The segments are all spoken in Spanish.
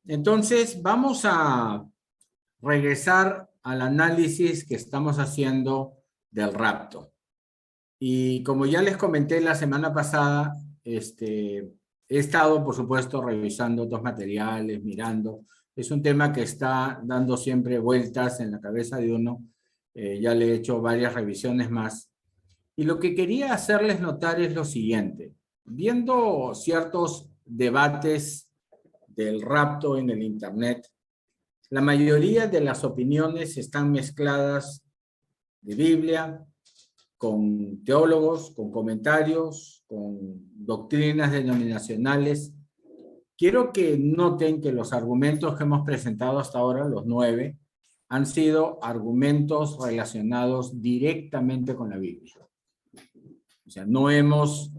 Entonces vamos a regresar al análisis que estamos haciendo del rapto. Y como ya les comenté la semana pasada, he estado, por supuesto, revisando otros materiales, mirando. Es un tema que está dando siempre vueltas en la cabeza de uno. Ya le he hecho varias revisiones más. Y lo que quería hacerles notar es lo siguiente. Viendo ciertos debates del rapto en el Internet, la mayoría de las opiniones están mezcladas de Biblia, con teólogos, con comentarios, con doctrinas denominacionales. Quiero que noten que los argumentos que hemos presentado hasta ahora, los 9, han sido argumentos relacionados directamente con la Biblia. O sea, no hemos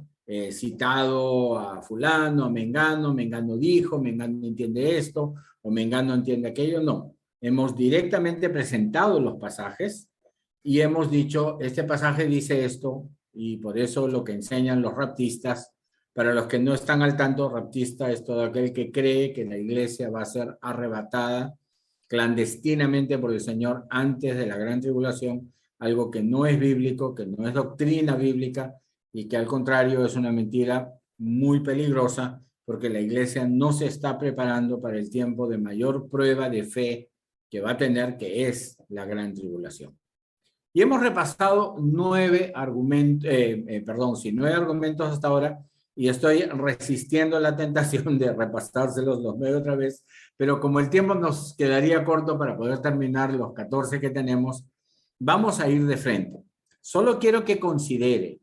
citado a fulano, a Mengano, Mengano dijo, Mengano entiende esto, o Mengano entiende aquello, no. Hemos directamente presentado los pasajes y hemos dicho, este pasaje dice esto, y por eso lo que enseñan los raptistas, para los que no están al tanto, raptista es todo aquel que cree que la iglesia va a ser arrebatada clandestinamente por el Señor antes de la gran tribulación, algo que no es bíblico, que no es doctrina bíblica y que al contrario es una mentira muy peligrosa porque la iglesia no se está preparando para el tiempo de mayor prueba de fe que va a tener, que es la gran tribulación. Y hemos repasado 9 argumentos, 9 argumentos hasta ahora, y estoy resistiendo la tentación de repasárselos los 9 otra vez, pero como el tiempo nos quedaría corto para poder terminar los 14 que tenemos, vamos a ir de frente. Solo quiero que considere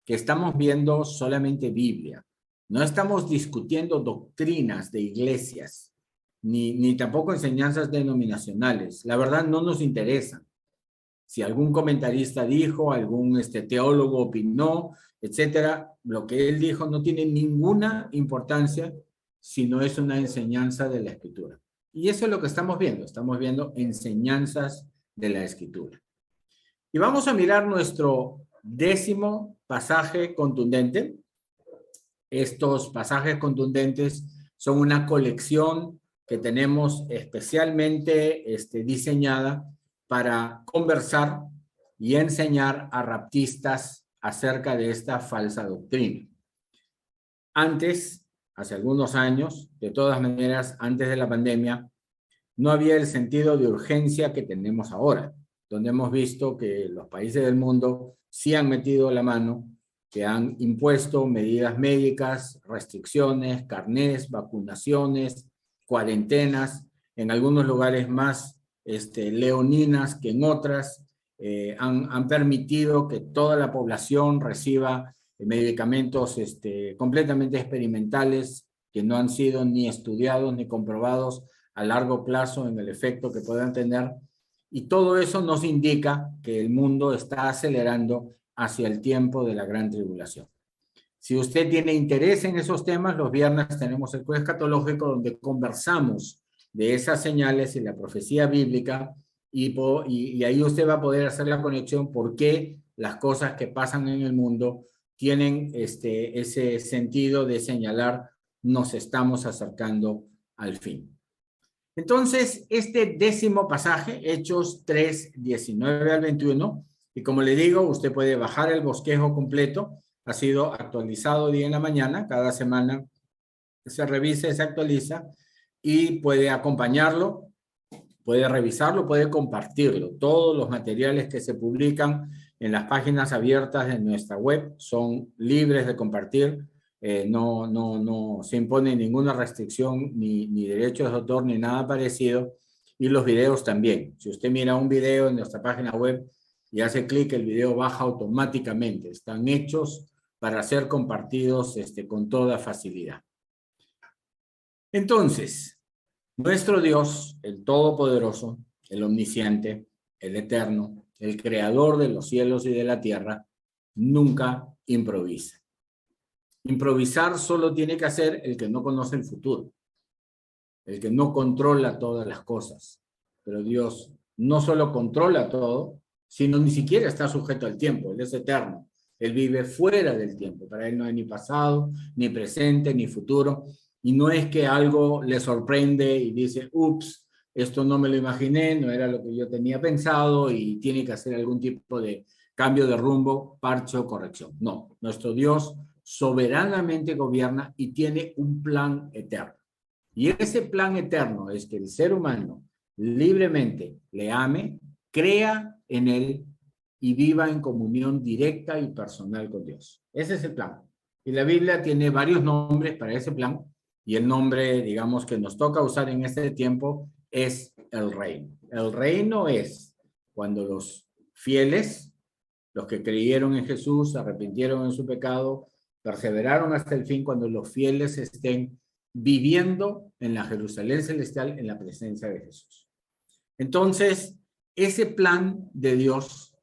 que estamos viendo solamente Biblia. No estamos discutiendo doctrinas de iglesias, ni tampoco enseñanzas denominacionales. La verdad no nos interesan. Si algún comentarista dijo, algún teólogo opinó, etcétera, lo que él dijo no tiene ninguna importancia si no es una enseñanza de la Escritura. Y eso es lo que estamos viendo enseñanzas de la Escritura. Y vamos a mirar nuestro 10º pasaje contundente. Estos pasajes contundentes son una colección que tenemos especialmente diseñada para conversar y enseñar a raptistas acerca de esta falsa doctrina. Antes, hace algunos años, de todas maneras, antes de la pandemia, no había el sentido de urgencia que tenemos ahora, donde hemos visto que los países del mundo sí han metido la mano, que han impuesto medidas médicas, restricciones, carnés, vacunaciones, cuarentenas, en algunos lugares más leoninas que en otras, han permitido que toda la población reciba medicamentos completamente experimentales que no han sido ni estudiados ni comprobados a largo plazo en el efecto que puedan tener, y todo eso nos indica que el mundo está acelerando hacia el tiempo de la gran tribulación. Si usted tiene interés en esos temas, los viernes tenemos el Quiz Escatológico donde conversamos de esas señales y la profecía bíblica y ahí usted va a poder hacer la conexión por qué las cosas que pasan en el mundo tienen ese sentido de señalar nos estamos acercando al fin. Entonces, este 10º pasaje, Hechos 3, 19 al 21, y como le digo, usted puede bajar el bosquejo completo, ha sido actualizado día en la mañana, cada semana se revisa y se actualiza, y puede acompañarlo, puede revisarlo, puede compartirlo. Todos los materiales que se publican en las páginas abiertas de nuestra web son libres de compartir. No se impone ninguna restricción, ni derechos de autor, ni nada parecido. Y los videos también. Si usted mira un video en nuestra página web y hace clic, el video baja automáticamente. Están hechos para ser compartidos con toda facilidad. Entonces, nuestro Dios, el Todopoderoso, el Omnisciente, el Eterno, el Creador de los cielos y de la tierra, nunca improvisa. Improvisar solo tiene que hacer el que no conoce el futuro, el que no controla todas las cosas. Pero Dios no solo controla todo, sino ni siquiera está sujeto al tiempo. Él es eterno. Él vive fuera del tiempo. Para él no hay ni pasado, ni presente, ni futuro. y no es que algo le sorprende y dice, ups, esto no me lo imaginé, no era lo que yo tenía pensado y tiene que hacer algún tipo de cambio de rumbo, parche o corrección. No, nuestro Dios soberanamente gobierna y tiene un plan eterno. Y ese plan eterno es que el ser humano libremente le ame, crea en él y viva en comunión directa y personal con Dios. Ese es el plan. Y la Biblia tiene varios nombres para ese plan, y el nombre, digamos, que nos toca usar en este tiempo es el reino. El reino es cuando los fieles, los que creyeron en Jesús, se arrepintieron en su pecado, perseveraron hasta el fin, cuando los fieles estén viviendo en la Jerusalén celestial en la presencia de Jesús. Entonces, ese plan de Dios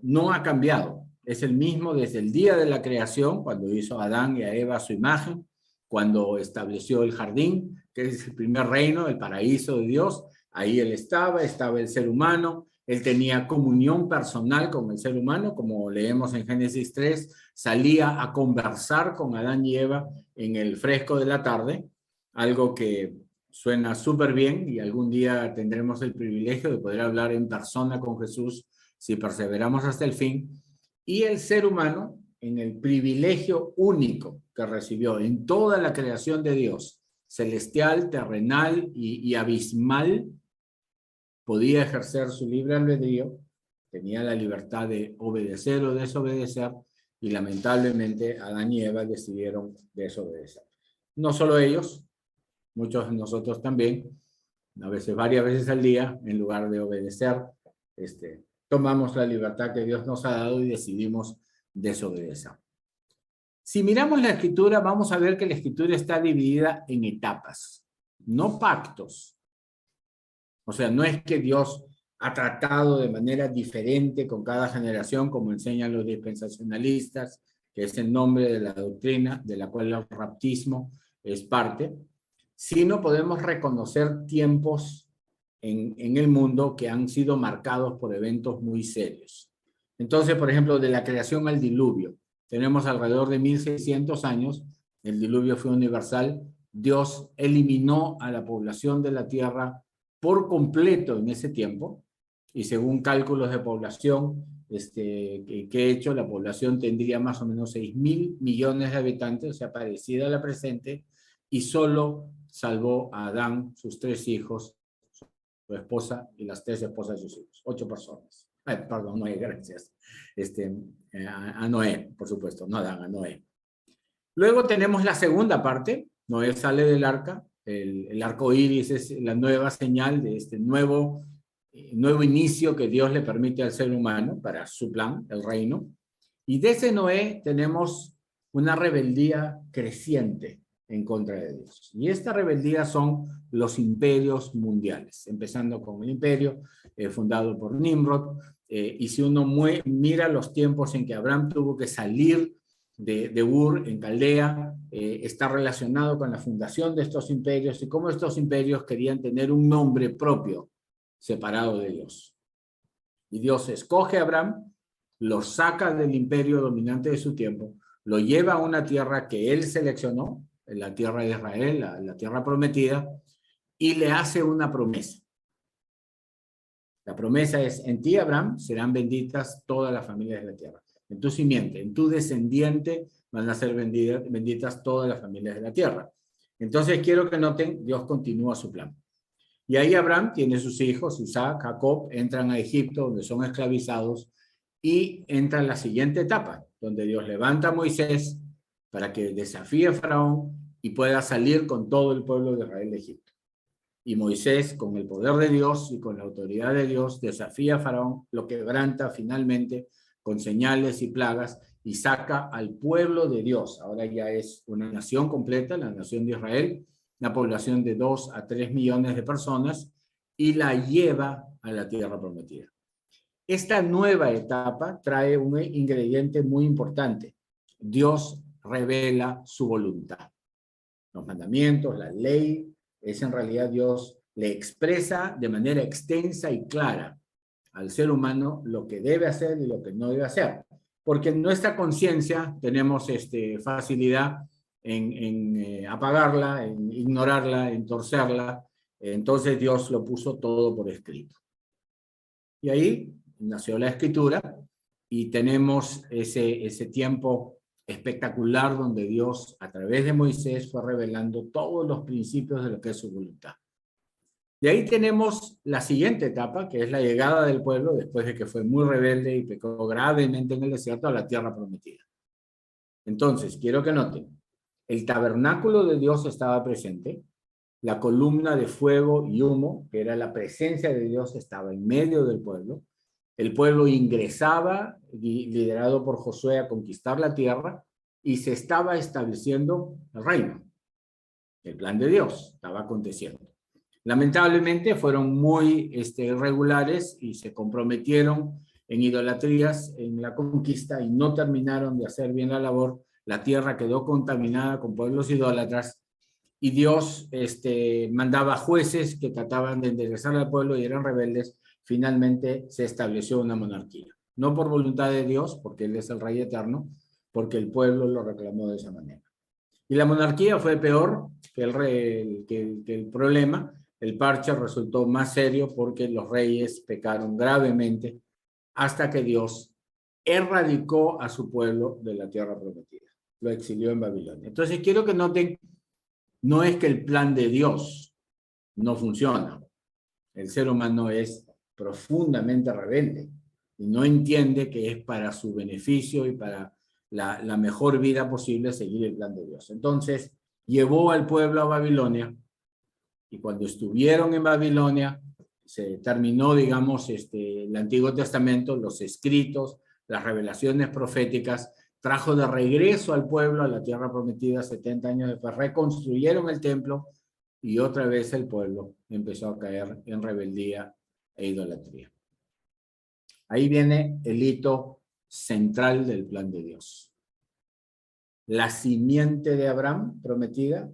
no ha cambiado. Es el mismo desde el día de la creación, cuando hizo a Adán y a Eva a su imagen, cuando estableció el jardín, que es el primer reino, el paraíso de Dios. Ahí él estaba el ser humano, él tenía comunión personal con el ser humano, como leemos en Génesis 3, salía a conversar con Adán y Eva en el fresco de la tarde, algo que suena súper bien, y algún día tendremos el privilegio de poder hablar en persona con Jesús si perseveramos hasta el fin. Y el ser humano, en el privilegio único que recibió en toda la creación de Dios, celestial, terrenal y abismal, podía ejercer su libre albedrío, tenía la libertad de obedecer o desobedecer, y lamentablemente Adán y Eva decidieron desobedecer. No solo ellos, muchos de nosotros también, a veces varias veces al día, en lugar de obedecer, tomamos la libertad que Dios nos ha dado y decidimos desobedecer. Si miramos la Escritura, vamos a ver que la Escritura está dividida en etapas, no pactos. O sea, no es que Dios ha tratado de manera diferente con cada generación, como enseñan los dispensacionalistas, que es el nombre de la doctrina de la cual el raptismo es parte, sino podemos reconocer tiempos en el mundo que han sido marcados por eventos muy serios. Entonces, por ejemplo, de la creación al diluvio, tenemos alrededor de 1600 años, el diluvio fue universal, Dios eliminó a la población de la tierra por completo en ese tiempo, y según cálculos de población que he hecho, la población tendría más o menos 6.000 millones de habitantes, o sea, parecida a la presente, y solo salvó a Adán, sus 3 hijos, su esposa y las 3 esposas de sus hijos, 8 personas. Perdón, Noé, gracias. A Noé, por supuesto, no a Adán, a Noé. Luego tenemos la segunda parte. Noé sale del arca. El arco iris es la nueva señal de este nuevo inicio que Dios le permite al ser humano para su plan, el reino. Y desde Noé tenemos una rebeldía creciente en contra de Dios. Y esta rebeldía son los imperios mundiales, empezando con el imperio fundado por Nimrod. Y si uno mira los tiempos en que Abraham tuvo que salir de Ur en Caldea, está relacionado con la fundación de estos imperios y cómo estos imperios querían tener un nombre propio, separado de Dios. Y Dios escoge a Abraham, lo saca del imperio dominante de su tiempo, lo lleva a una tierra que él seleccionó, la tierra de Israel, la tierra prometida, y le hace una promesa. La promesa es: en ti, Abraham, serán benditas todas las familias de la tierra. En tu simiente, en tu descendiente van a ser benditas todas las familias de la tierra. Entonces quiero que noten, Dios continúa su plan. Y ahí Abraham tiene sus hijos, Isaac, Jacob, entran a Egipto, donde son esclavizados, y entra en la siguiente etapa, donde Dios levanta a Moisés para que desafíe a Faraón y pueda salir con todo el pueblo de Israel de Egipto. Y Moisés, con el poder de Dios y con la autoridad de Dios, desafía a Faraón, lo quebranta finalmente con señales y plagas y saca al pueblo de Dios. Ahora ya es una nación completa, la nación de Israel, una población de 2 a 3 millones de personas, y la lleva a la tierra prometida. Esta nueva etapa trae un ingrediente muy importante. Dios revela su voluntad. Los mandamientos, la ley, es en realidad Dios le expresa de manera extensa y clara al ser humano lo que debe hacer y lo que no debe hacer. Porque en nuestra conciencia tenemos facilidad en apagarla, en ignorarla, en torcerla. Entonces Dios lo puso todo por escrito. Y ahí nació la escritura y tenemos ese tiempo espectacular donde Dios a través de Moisés fue revelando todos los principios de lo que es su voluntad. De ahí tenemos la siguiente etapa, que es la llegada del pueblo después de que fue muy rebelde y pecó gravemente en el desierto a la tierra prometida. Entonces, quiero que noten, el tabernáculo de Dios estaba presente, la columna de fuego y humo, que era la presencia de Dios, estaba en medio del pueblo. El pueblo ingresaba, liderado por Josué, a conquistar la tierra y se estaba estableciendo el reino. El plan de Dios estaba aconteciendo. Lamentablemente fueron muy irregulares y se comprometieron en idolatrías en la conquista y no terminaron de hacer bien la labor. La tierra quedó contaminada con pueblos idólatras y Dios mandaba jueces que trataban de enderezar al pueblo y eran rebeldes. Finalmente se estableció una monarquía. No por voluntad de Dios, porque Él es el Rey eterno, porque el pueblo lo reclamó de esa manera. Y la monarquía fue peor que el problema. El parche resultó más serio porque los reyes pecaron gravemente hasta que Dios erradicó a su pueblo de la tierra prometida. Lo exilió en Babilonia. Entonces quiero que noten, no es que el plan de Dios no funciona. El ser humano es profundamente rebelde y no entiende que es para su beneficio y para la mejor vida posible seguir el plan de Dios. Entonces, llevó al pueblo a Babilonia y cuando estuvieron en Babilonia, se terminó, digamos, el Antiguo Testamento, los escritos, las revelaciones proféticas, trajo de regreso al pueblo a la tierra prometida 70 años después, reconstruyeron el templo y otra vez el pueblo empezó a caer en rebeldía e idolatría. Ahí viene el hito central del plan de Dios. La simiente de Abraham prometida,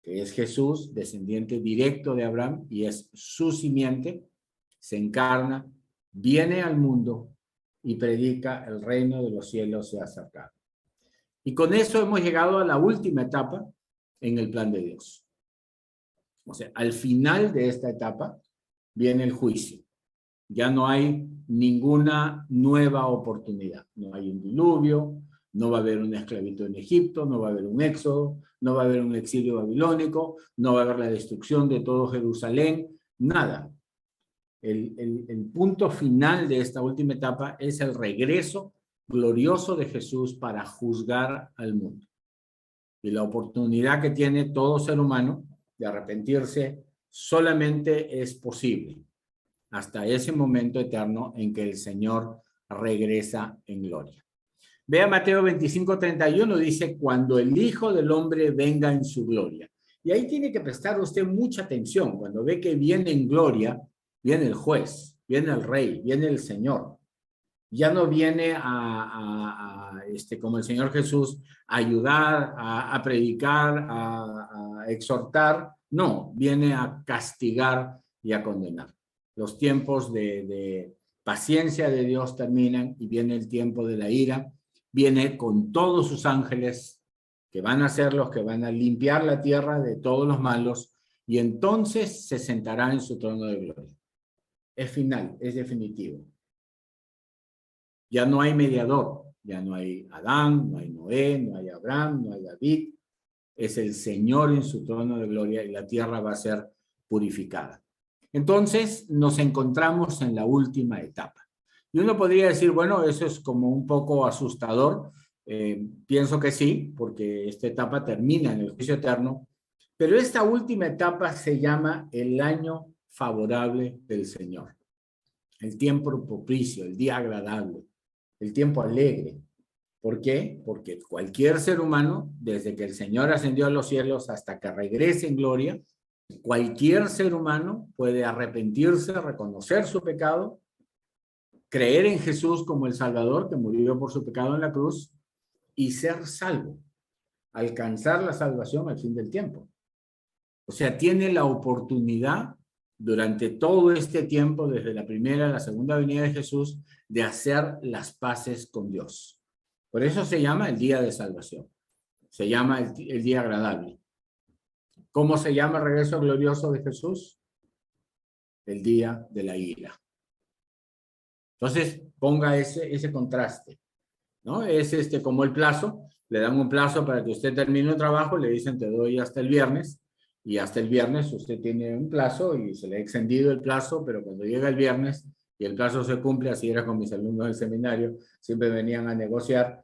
que es Jesús, descendiente directo de Abraham, y es su simiente, se encarna, viene al mundo y predica el reino de los cielos se ha acercado. Y con eso hemos llegado a la última etapa en el plan de Dios. O sea, al final de esta etapa viene el juicio. Ya no hay ninguna nueva oportunidad. No hay un diluvio, no va a haber una esclavitud en Egipto, no va a haber un éxodo, no va a haber un exilio babilónico, no va a haber la destrucción de todo Jerusalén, nada. El punto final de esta última etapa es el regreso glorioso de Jesús para juzgar al mundo. Y la oportunidad que tiene todo ser humano de arrepentirse solamente es posible hasta ese momento eterno en que el Señor regresa en gloria. Vea Mateo 25:31, dice, cuando el Hijo del Hombre venga en su gloria. Y ahí tiene que prestar usted mucha atención. Cuando ve que viene en gloria, viene el juez, viene el rey, viene el Señor. Ya no viene como el Señor Jesús, a ayudar, a predicar, a exhortar. No, viene a castigar y a condenar. Los tiempos de paciencia de Dios terminan y viene el tiempo de la ira. Viene con todos sus ángeles, que van a ser los que van a limpiar la tierra de todos los malos, y entonces se sentará en su trono de gloria. Es final, es definitivo. Ya no hay mediador, ya no hay Adán, no hay Noé, no hay Abraham, no hay David. Es el Señor en su trono de gloria y la tierra va a ser purificada. Entonces nos encontramos en la última etapa. Y uno podría decir, bueno, eso es como un poco asustador. Pienso que sí, porque esta etapa termina en el juicio eterno. Pero esta última etapa se llama el año favorable del Señor. El tiempo propicio, el día agradable, el tiempo alegre. ¿Por qué? Porque cualquier ser humano, desde que el Señor ascendió a los cielos hasta que regrese en gloria, cualquier ser humano puede arrepentirse, reconocer su pecado, creer en Jesús como el Salvador que murió por su pecado en la cruz y ser salvo, alcanzar la salvación al fin del tiempo. O sea, tiene la oportunidad durante todo este tiempo, desde la primera a la segunda venida de Jesús, de hacer las paces con Dios. Por eso se llama el día de salvación. Se llama el día agradable. ¿Cómo se llama el regreso glorioso de Jesús? El día de la ira. Entonces, ponga ese contraste, ¿no? Es como el plazo, le dan un plazo para que usted termine el trabajo, le dicen te doy hasta el viernes, y hasta el viernes usted tiene un plazo y se le ha extendido el plazo, pero cuando llega el viernes y el plazo se cumple, así era con mis alumnos del seminario, siempre venían a negociar,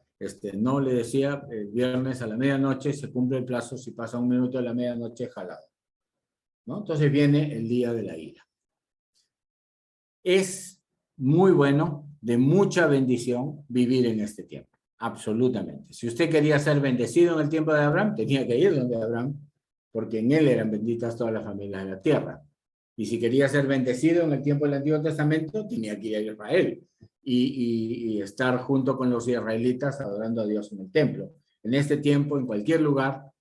no le decía el viernes a la medianoche se cumple el plazo, si pasa un minuto de la medianoche, jalado, ¿no? Entonces viene el día de la ira. Es muy bueno, de mucha bendición, vivir en este tiempo. Absolutamente. Si usted quería ser bendecido en el tiempo de Abraham, tenía que ir donde Abraham, porque en él eran benditas todas las familias de la tierra. Y si quería ser bendecido en el tiempo del Antiguo Testamento, tenía que ir a Israel y estar junto con los israelitas adorando a Dios en el templo. En este tiempo, en cualquier lugar,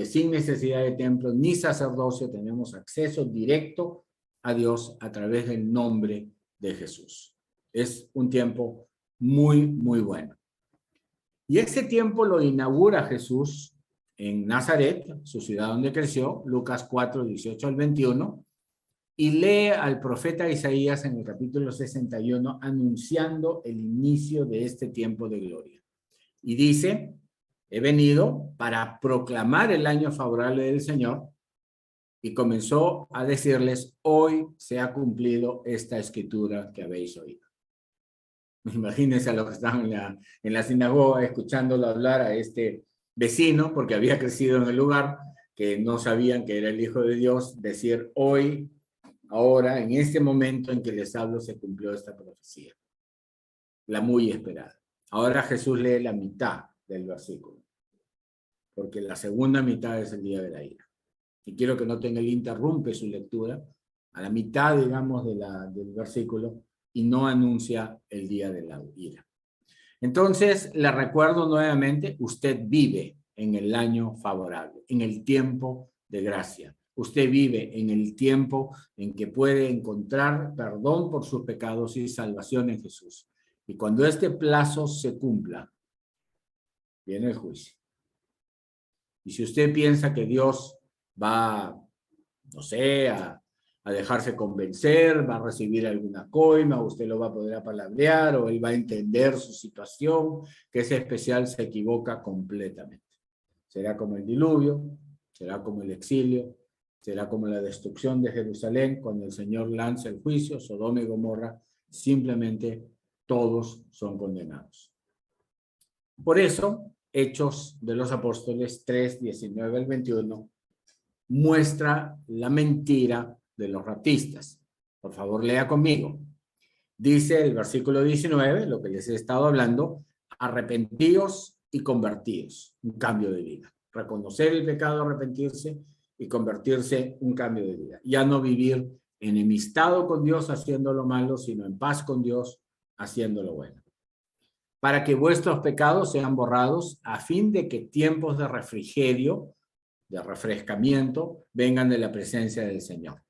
sin necesidad de templo ni sacerdocio, tenemos acceso directo a Dios a través del nombre de Jesús. Es un tiempo muy, muy bueno. Y ese tiempo lo inaugura Jesús en Nazaret, su ciudad donde creció, Lucas 4, 18 al 21, y lee al profeta Isaías en el capítulo 61 anunciando el inicio de este tiempo de gloria. Y dice, he venido para proclamar el año favorable del Señor, y comenzó a decirles, hoy se ha cumplido esta escritura que habéis oído. Imagínense a los que estaban en la sinagoga escuchándolo hablar a este vecino, porque había crecido en el lugar, que no sabían que era el Hijo de Dios, decir hoy, ahora, en este momento en que les hablo, se cumplió esta profecía, la muy esperada. Ahora Jesús lee la mitad del versículo, porque la segunda mitad es el día de la ira. Y quiero que noten, él interrumpe su lectura a la mitad, digamos, del versículo y no anuncia el día de la ira. Entonces, le recuerdo nuevamente, usted vive en el año favorable, en el tiempo de gracia. Usted vive en el tiempo en que puede encontrar perdón por sus pecados y salvación en Jesús. Y cuando este plazo se cumpla, viene el juicio. Y si usted piensa que Dios va, no sé, a dejarse convencer, va a recibir alguna coima, usted lo va a poder apalabrear o él va a entender su situación, que es especial, se equivoca completamente. Será como el diluvio, será como el exilio, será como la destrucción de Jerusalén cuando el Señor lanza el juicio, Sodoma y Gomorra, simplemente todos son condenados. Por eso, Hechos de los Apóstoles 3, 19 al 21, muestra la mentira de los raptistas. Por favor, lea conmigo. Dice el versículo 19, lo que les he estado hablando, arrepentíos y convertíos, un cambio de vida. Reconocer el pecado, arrepentirse y convertirse, un cambio de vida. Ya no vivir enemistado con Dios haciendo lo malo, sino en paz con Dios haciendo lo bueno. Para que vuestros pecados sean borrados, a fin de que tiempos de refrigerio, de refrescamiento, vengan de la presencia del Señor.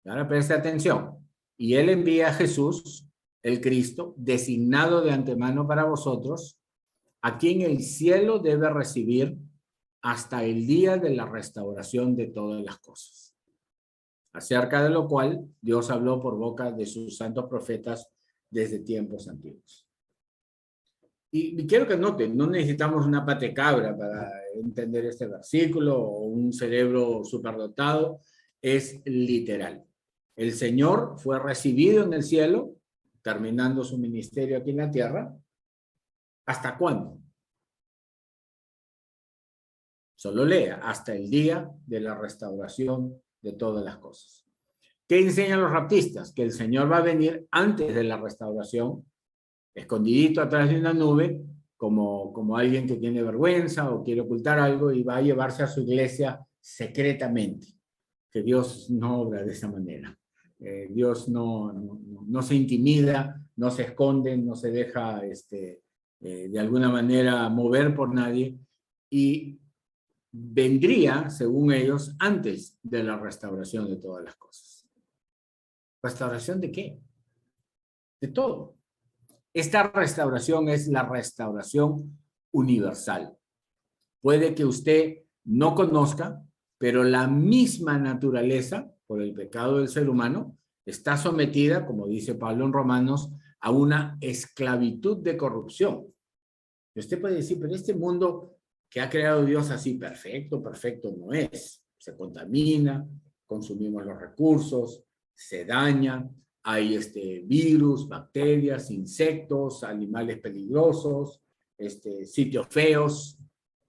Y ahora preste atención. Y Él envía a Jesús, el Cristo, designado de antemano para vosotros, a quien el cielo debe recibir hasta el día de la restauración de todas las cosas. Acerca de lo cual Dios habló por boca de sus santos profetas desde tiempos antiguos. Y quiero que noten, no necesitamos una pata de cabra para entender este versículo o un cerebro superdotado, es literal. El Señor fue recibido en el cielo, terminando su ministerio aquí en la tierra. ¿Hasta cuándo? Solo lea, hasta el día de la restauración de todas las cosas. ¿Qué enseñan los raptistas? Que el Señor va a venir antes de la restauración, escondidito atrás de una nube, como alguien que tiene vergüenza o quiere ocultar algo y va a llevarse a su iglesia secretamente. Que Dios no obra de esa manera. Dios no se intimida, no se esconde, no se deja de alguna manera mover por nadie y vendría, según ellos, antes de la restauración de todas las cosas. ¿Restauración de qué? De todo. Esta restauración es la restauración universal. puede que usted no conozca, pero la misma naturaleza, por el pecado del ser humano, está sometida, como dice Pablo en Romanos, a una esclavitud de corrupción. Y usted puede decir, pero este mundo que ha creado Dios así, perfecto, perfecto no es. Se contamina, consumimos los recursos, se daña, hay virus, bacterias, insectos, animales peligrosos, sitios feos.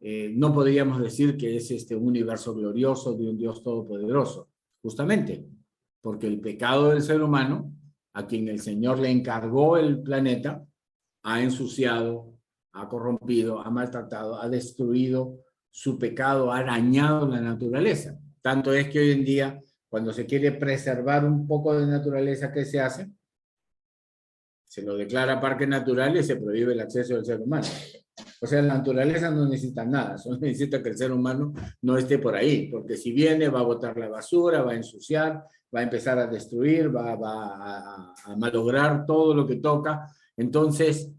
No podríamos decir que es un universo glorioso de un Dios todopoderoso, justamente porque el pecado del ser humano, a quien el Señor le encargó el planeta, ha ensuciado, ha corrompido, ha maltratado, ha destruido su pecado, ha dañado la naturaleza. Tanto es que hoy en día, cuando se quiere preservar un poco de naturaleza, ¿qué se hace? Se lo declara parque natural y se prohíbe el acceso del ser humano. O sea, la naturaleza no necesita nada, solo necesita que el ser humano no esté por ahí, porque si viene va a botar la basura, va a ensuciar, va a empezar a destruir, va a malograr todo lo que toca. Entonces,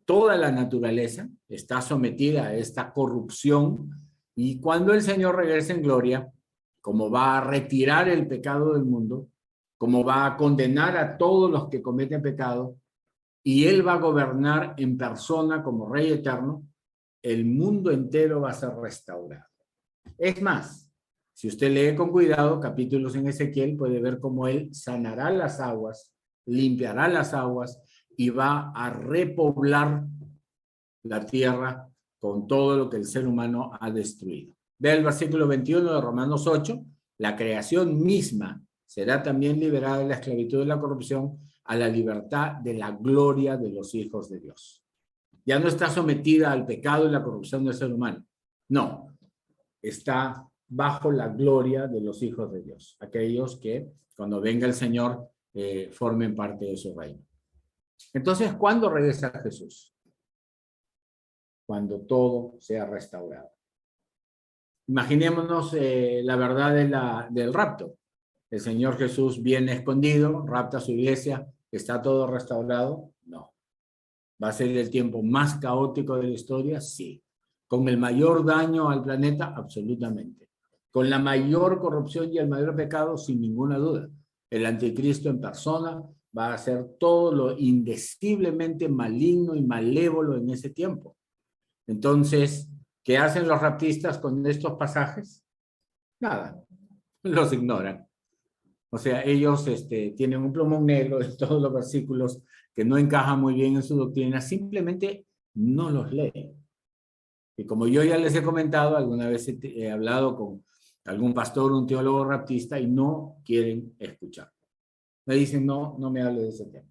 toda la naturaleza está sometida a esta corrupción, y cuando el Señor regrese en gloria, como va a retirar el pecado del mundo, como va a condenar a todos los que cometen pecado, y Él va a gobernar en persona como Rey eterno, el mundo entero va a ser restaurado. Es más, si usted lee con cuidado capítulos en Ezequiel, puede ver cómo Él sanará las aguas, limpiará las aguas y va a repoblar la tierra con todo lo que el ser humano ha destruido. Ve el versículo 21 de Romanos 8, la creación misma será también liberada de la esclavitud de la corrupción a la libertad de la gloria de los hijos de Dios. Ya no está sometida al pecado y la corrupción del ser humano. No, está bajo la gloria de los hijos de Dios, aquellos que cuando venga el Señor formen parte de su reino. Entonces, ¿cuándo regresa Jesús? Cuando todo sea restaurado. Imaginémonos la verdad del rapto. El Señor Jesús viene escondido, rapta a su iglesia, ¿está todo restaurado? No. ¿Va a ser el tiempo más caótico de la historia? Sí. ¿Con el mayor daño al planeta? Absolutamente. ¿Con la mayor corrupción y el mayor pecado? Sin ninguna duda. El anticristo en persona va a hacer todo lo indeciblemente maligno y malévolo en ese tiempo. Entonces, ¿qué hacen los raptistas con estos pasajes? Nada, los ignoran. O sea, ellos tienen un plumón negro de todos los versículos que no encajan muy bien en su doctrina, simplemente no los leen. Y como yo ya les he comentado, alguna vez he hablado con algún pastor, un teólogo raptista, y no quieren escuchar. Me dicen, no, no me hable de ese tema.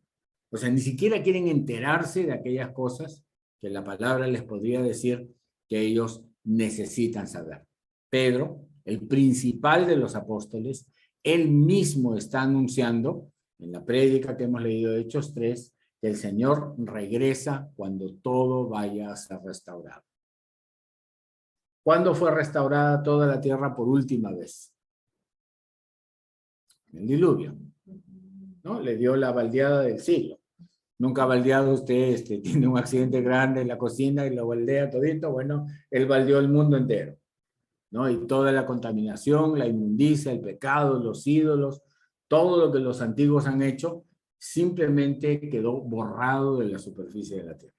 O sea, ni siquiera quieren enterarse de aquellas cosas que la palabra les podría decir que ellos necesitan saber. Pedro, el principal de los apóstoles, él mismo está anunciando en la prédica que hemos leído de Hechos 3, que el Señor regresa cuando todo vaya a ser restaurado. ¿Cuándo fue restaurada toda la tierra por última vez? En el diluvio, ¿no? Le dio la baldeada del siglo. Nunca ha baldeado usted, tiene un accidente grande en la cocina y lo baldea todito. Bueno, él baldeó el mundo entero, ¿no? Y toda la contaminación, la inmundicia, el pecado, los ídolos, todo lo que los antiguos han hecho, simplemente quedó borrado de la superficie de la tierra,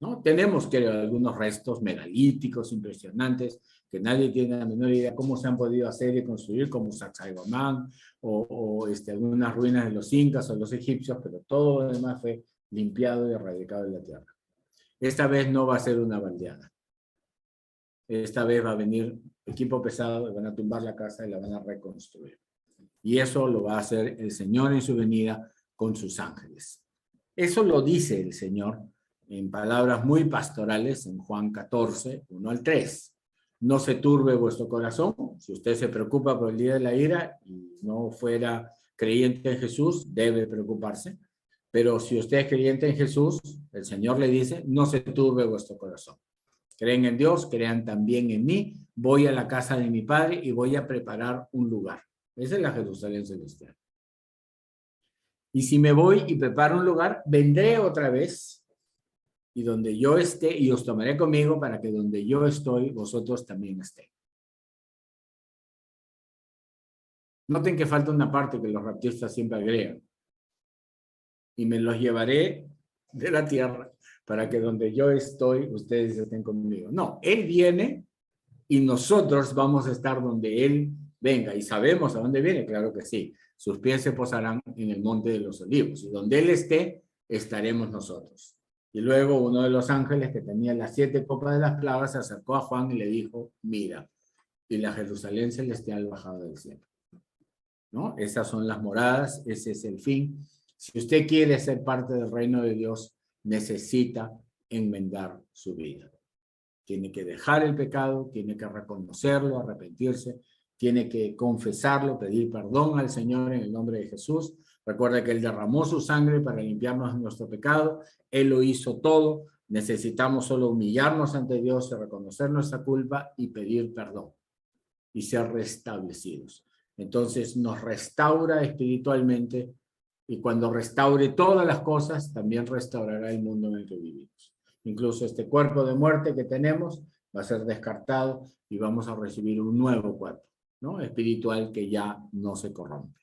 ¿no? Tenemos, creo, algunos restos megalíticos impresionantes que nadie tiene la menor idea cómo se han podido hacer y construir, como Sacsayhuamán o algunas ruinas de los incas o los egipcios, pero todo lo demás fue limpiado y erradicado de la tierra. Esta vez no va a ser una baldeada. Esta vez va a venir equipo pesado, van a tumbar la casa y la van a reconstruir. Y eso lo va a hacer el Señor en su venida con sus ángeles. Eso lo dice el Señor en palabras muy pastorales en Juan 14, 1 al 3. No se turbe vuestro corazón. Si usted se preocupa por el día de la ira y no fuera creyente en Jesús, debe preocuparse. Pero si usted es creyente en Jesús, el Señor le dice, no se turbe vuestro corazón. Creen en Dios, crean también en mí. Voy a la casa de mi Padre y voy a preparar un lugar. Esa es la Jerusalén celestial. Y si me voy y preparo un lugar, vendré otra vez y donde yo esté, y os tomaré conmigo para que donde yo estoy, vosotros también estéis. Noten que falta una parte que los raptistas siempre agregan. Y me los llevaré de la tierra para que donde yo estoy, ustedes estén conmigo. No, Él viene y nosotros vamos a estar donde Él venga. ¿Y sabemos a dónde viene? Claro que sí. Sus pies se posarán en el monte de los olivos. Y donde Él esté, estaremos nosotros. Y luego uno de los ángeles que tenía las 7 copas de las plagas se acercó a Juan y le dijo, mira, y la Jerusalén celestial bajada del cielo. ¿No? Esas son las moradas, ese es el fin. Si usted quiere ser parte del reino de Dios, necesita enmendar su vida. Tiene que dejar el pecado, tiene que reconocerlo, arrepentirse, tiene que confesarlo, pedir perdón al Señor en el nombre de Jesús. Recuerda que Él derramó su sangre para limpiarnos de nuestro pecado. Él lo hizo todo. Necesitamos solo humillarnos ante Dios, reconocer nuestra culpa y pedir perdón y ser restablecidos. Entonces nos restaura espiritualmente y cuando restaure todas las cosas, también restaurará el mundo en el que vivimos. Incluso este cuerpo de muerte que tenemos va a ser descartado y vamos a recibir un nuevo cuerpo, ¿no? Espiritual que ya no se corrompe.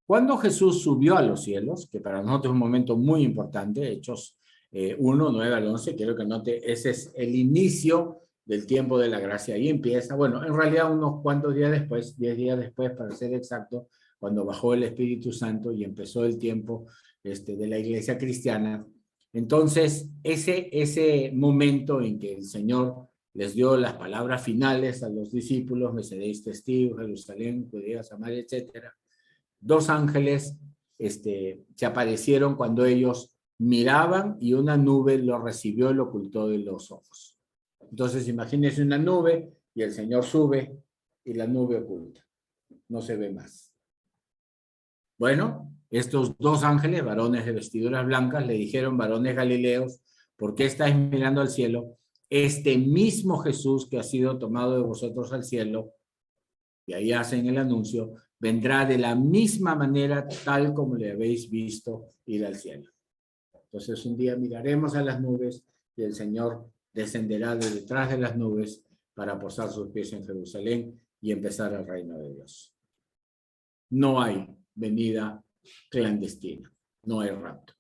Cuando Jesús subió a los cielos, que para nosotros es un momento muy importante, Hechos 1, 9 al 11, quiero que note, ese es el inicio del tiempo de la gracia. Ahí empieza, bueno, en realidad unos cuantos días después, 10 días después, para ser exacto, cuando bajó el Espíritu Santo y empezó el tiempo de la iglesia cristiana. Entonces, ese momento en que el Señor les dio las palabras finales a los discípulos, me seréis testigos, Jerusalén, Judea, Samaria, etcétera. 2 ángeles se aparecieron cuando ellos miraban y una nube lo recibió y lo ocultó de los ojos. Entonces, imagínense una nube y el Señor sube y la nube oculta. No se ve más. Bueno, estos 2 ángeles, varones de vestiduras blancas, le dijeron, varones galileos, ¿por qué estáis mirando al cielo? Este mismo Jesús que ha sido tomado de vosotros al cielo, y ahí hacen el anuncio, vendrá de la misma manera tal como le habéis visto ir al cielo. Entonces un día miraremos a las nubes y el Señor descenderá de detrás de las nubes para posar sus pies en Jerusalén y empezar el reino de Dios. No hay venida clandestina, no hay rapto.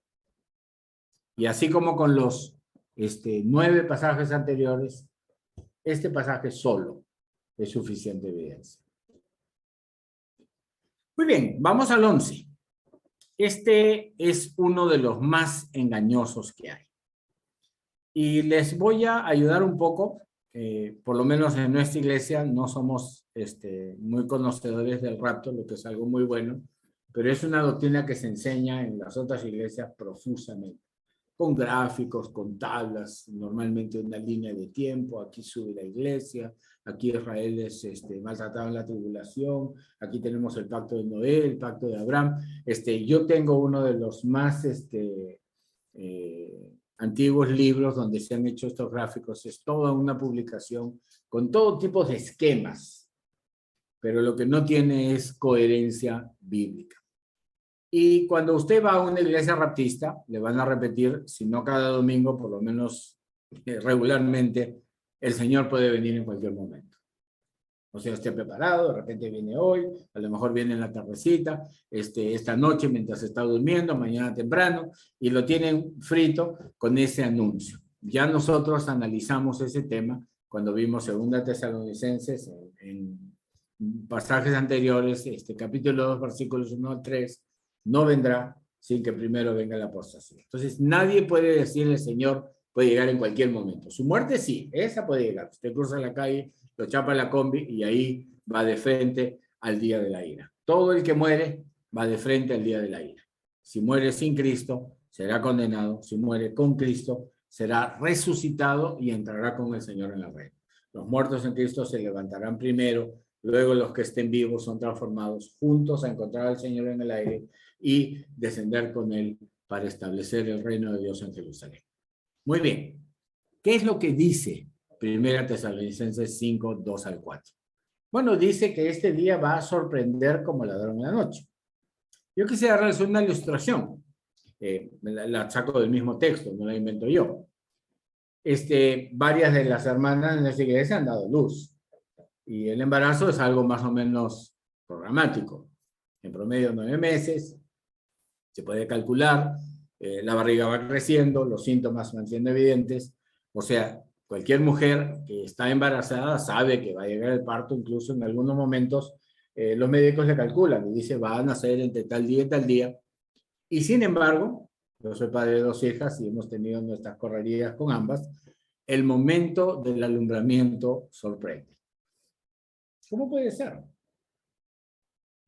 Y así como con los 9 pasajes anteriores, este pasaje solo es suficiente evidencia. Muy bien, vamos al 11. Este es uno de los más engañosos que hay. Y les voy a ayudar un poco, por lo menos en nuestra iglesia no somos muy conocedores del rapto, lo que es algo muy bueno, pero es una doctrina que se enseña en las otras iglesias profusamente, con gráficos, con tablas, normalmente una línea de tiempo, aquí sube la iglesia, aquí Israel es maltratado en la tribulación, aquí tenemos el pacto de Noé, el pacto de Abraham. Yo tengo uno de los más antiguos libros donde se han hecho estos gráficos, es toda una publicación con todo tipo de esquemas, pero lo que no tiene es coherencia bíblica. Y cuando usted va a una iglesia raptista, le van a repetir, si no cada domingo, por lo menos regularmente, el Señor puede venir en cualquier momento. O sea, esté preparado, de repente viene hoy, a lo mejor viene en la tardecita, esta noche mientras está durmiendo, mañana temprano, y lo tienen frito con ese anuncio. Ya nosotros analizamos ese tema cuando vimos 2 Tesalonicenses en pasajes anteriores, capítulo 2, versículos 1 al 3, no vendrá sin que primero venga la apostasía. Entonces, nadie puede decirle, el Señor puede llegar en cualquier momento. Su muerte sí, esa puede llegar. Usted cruza la calle, lo chapa la combi y ahí va de frente al día de la ira. Todo el que muere va de frente al día de la ira. Si muere sin Cristo, será condenado. Si muere con Cristo, será resucitado y entrará con el Señor en la reina. Los muertos en Cristo se levantarán primero, luego los que estén vivos son transformados juntos a encontrar al Señor en el aire y descender con Él para establecer el reino de Dios en Jerusalén. Muy bien. ¿Qué es lo que dice 1 Tesalonicenses 5, 2 al 4? Bueno, dice que este día va a sorprender como ladrón en la noche. Yo quisiera darles una ilustración. la saco del mismo texto, no la invento yo. Varias de las hermanas en esta iglesia han dado luz. Y el embarazo es algo más o menos programático. En promedio 9 meses, se puede calcular, la barriga va creciendo, los síntomas van siendo evidentes. O sea, cualquier mujer que está embarazada sabe que va a llegar el parto, incluso en algunos momentos los médicos le calculan y dice va a nacer entre tal día y tal día. Y sin embargo, yo soy padre de 2 hijas y hemos tenido nuestras correrías con ambas, el momento del alumbramiento sorprende. ¿Cómo puede ser?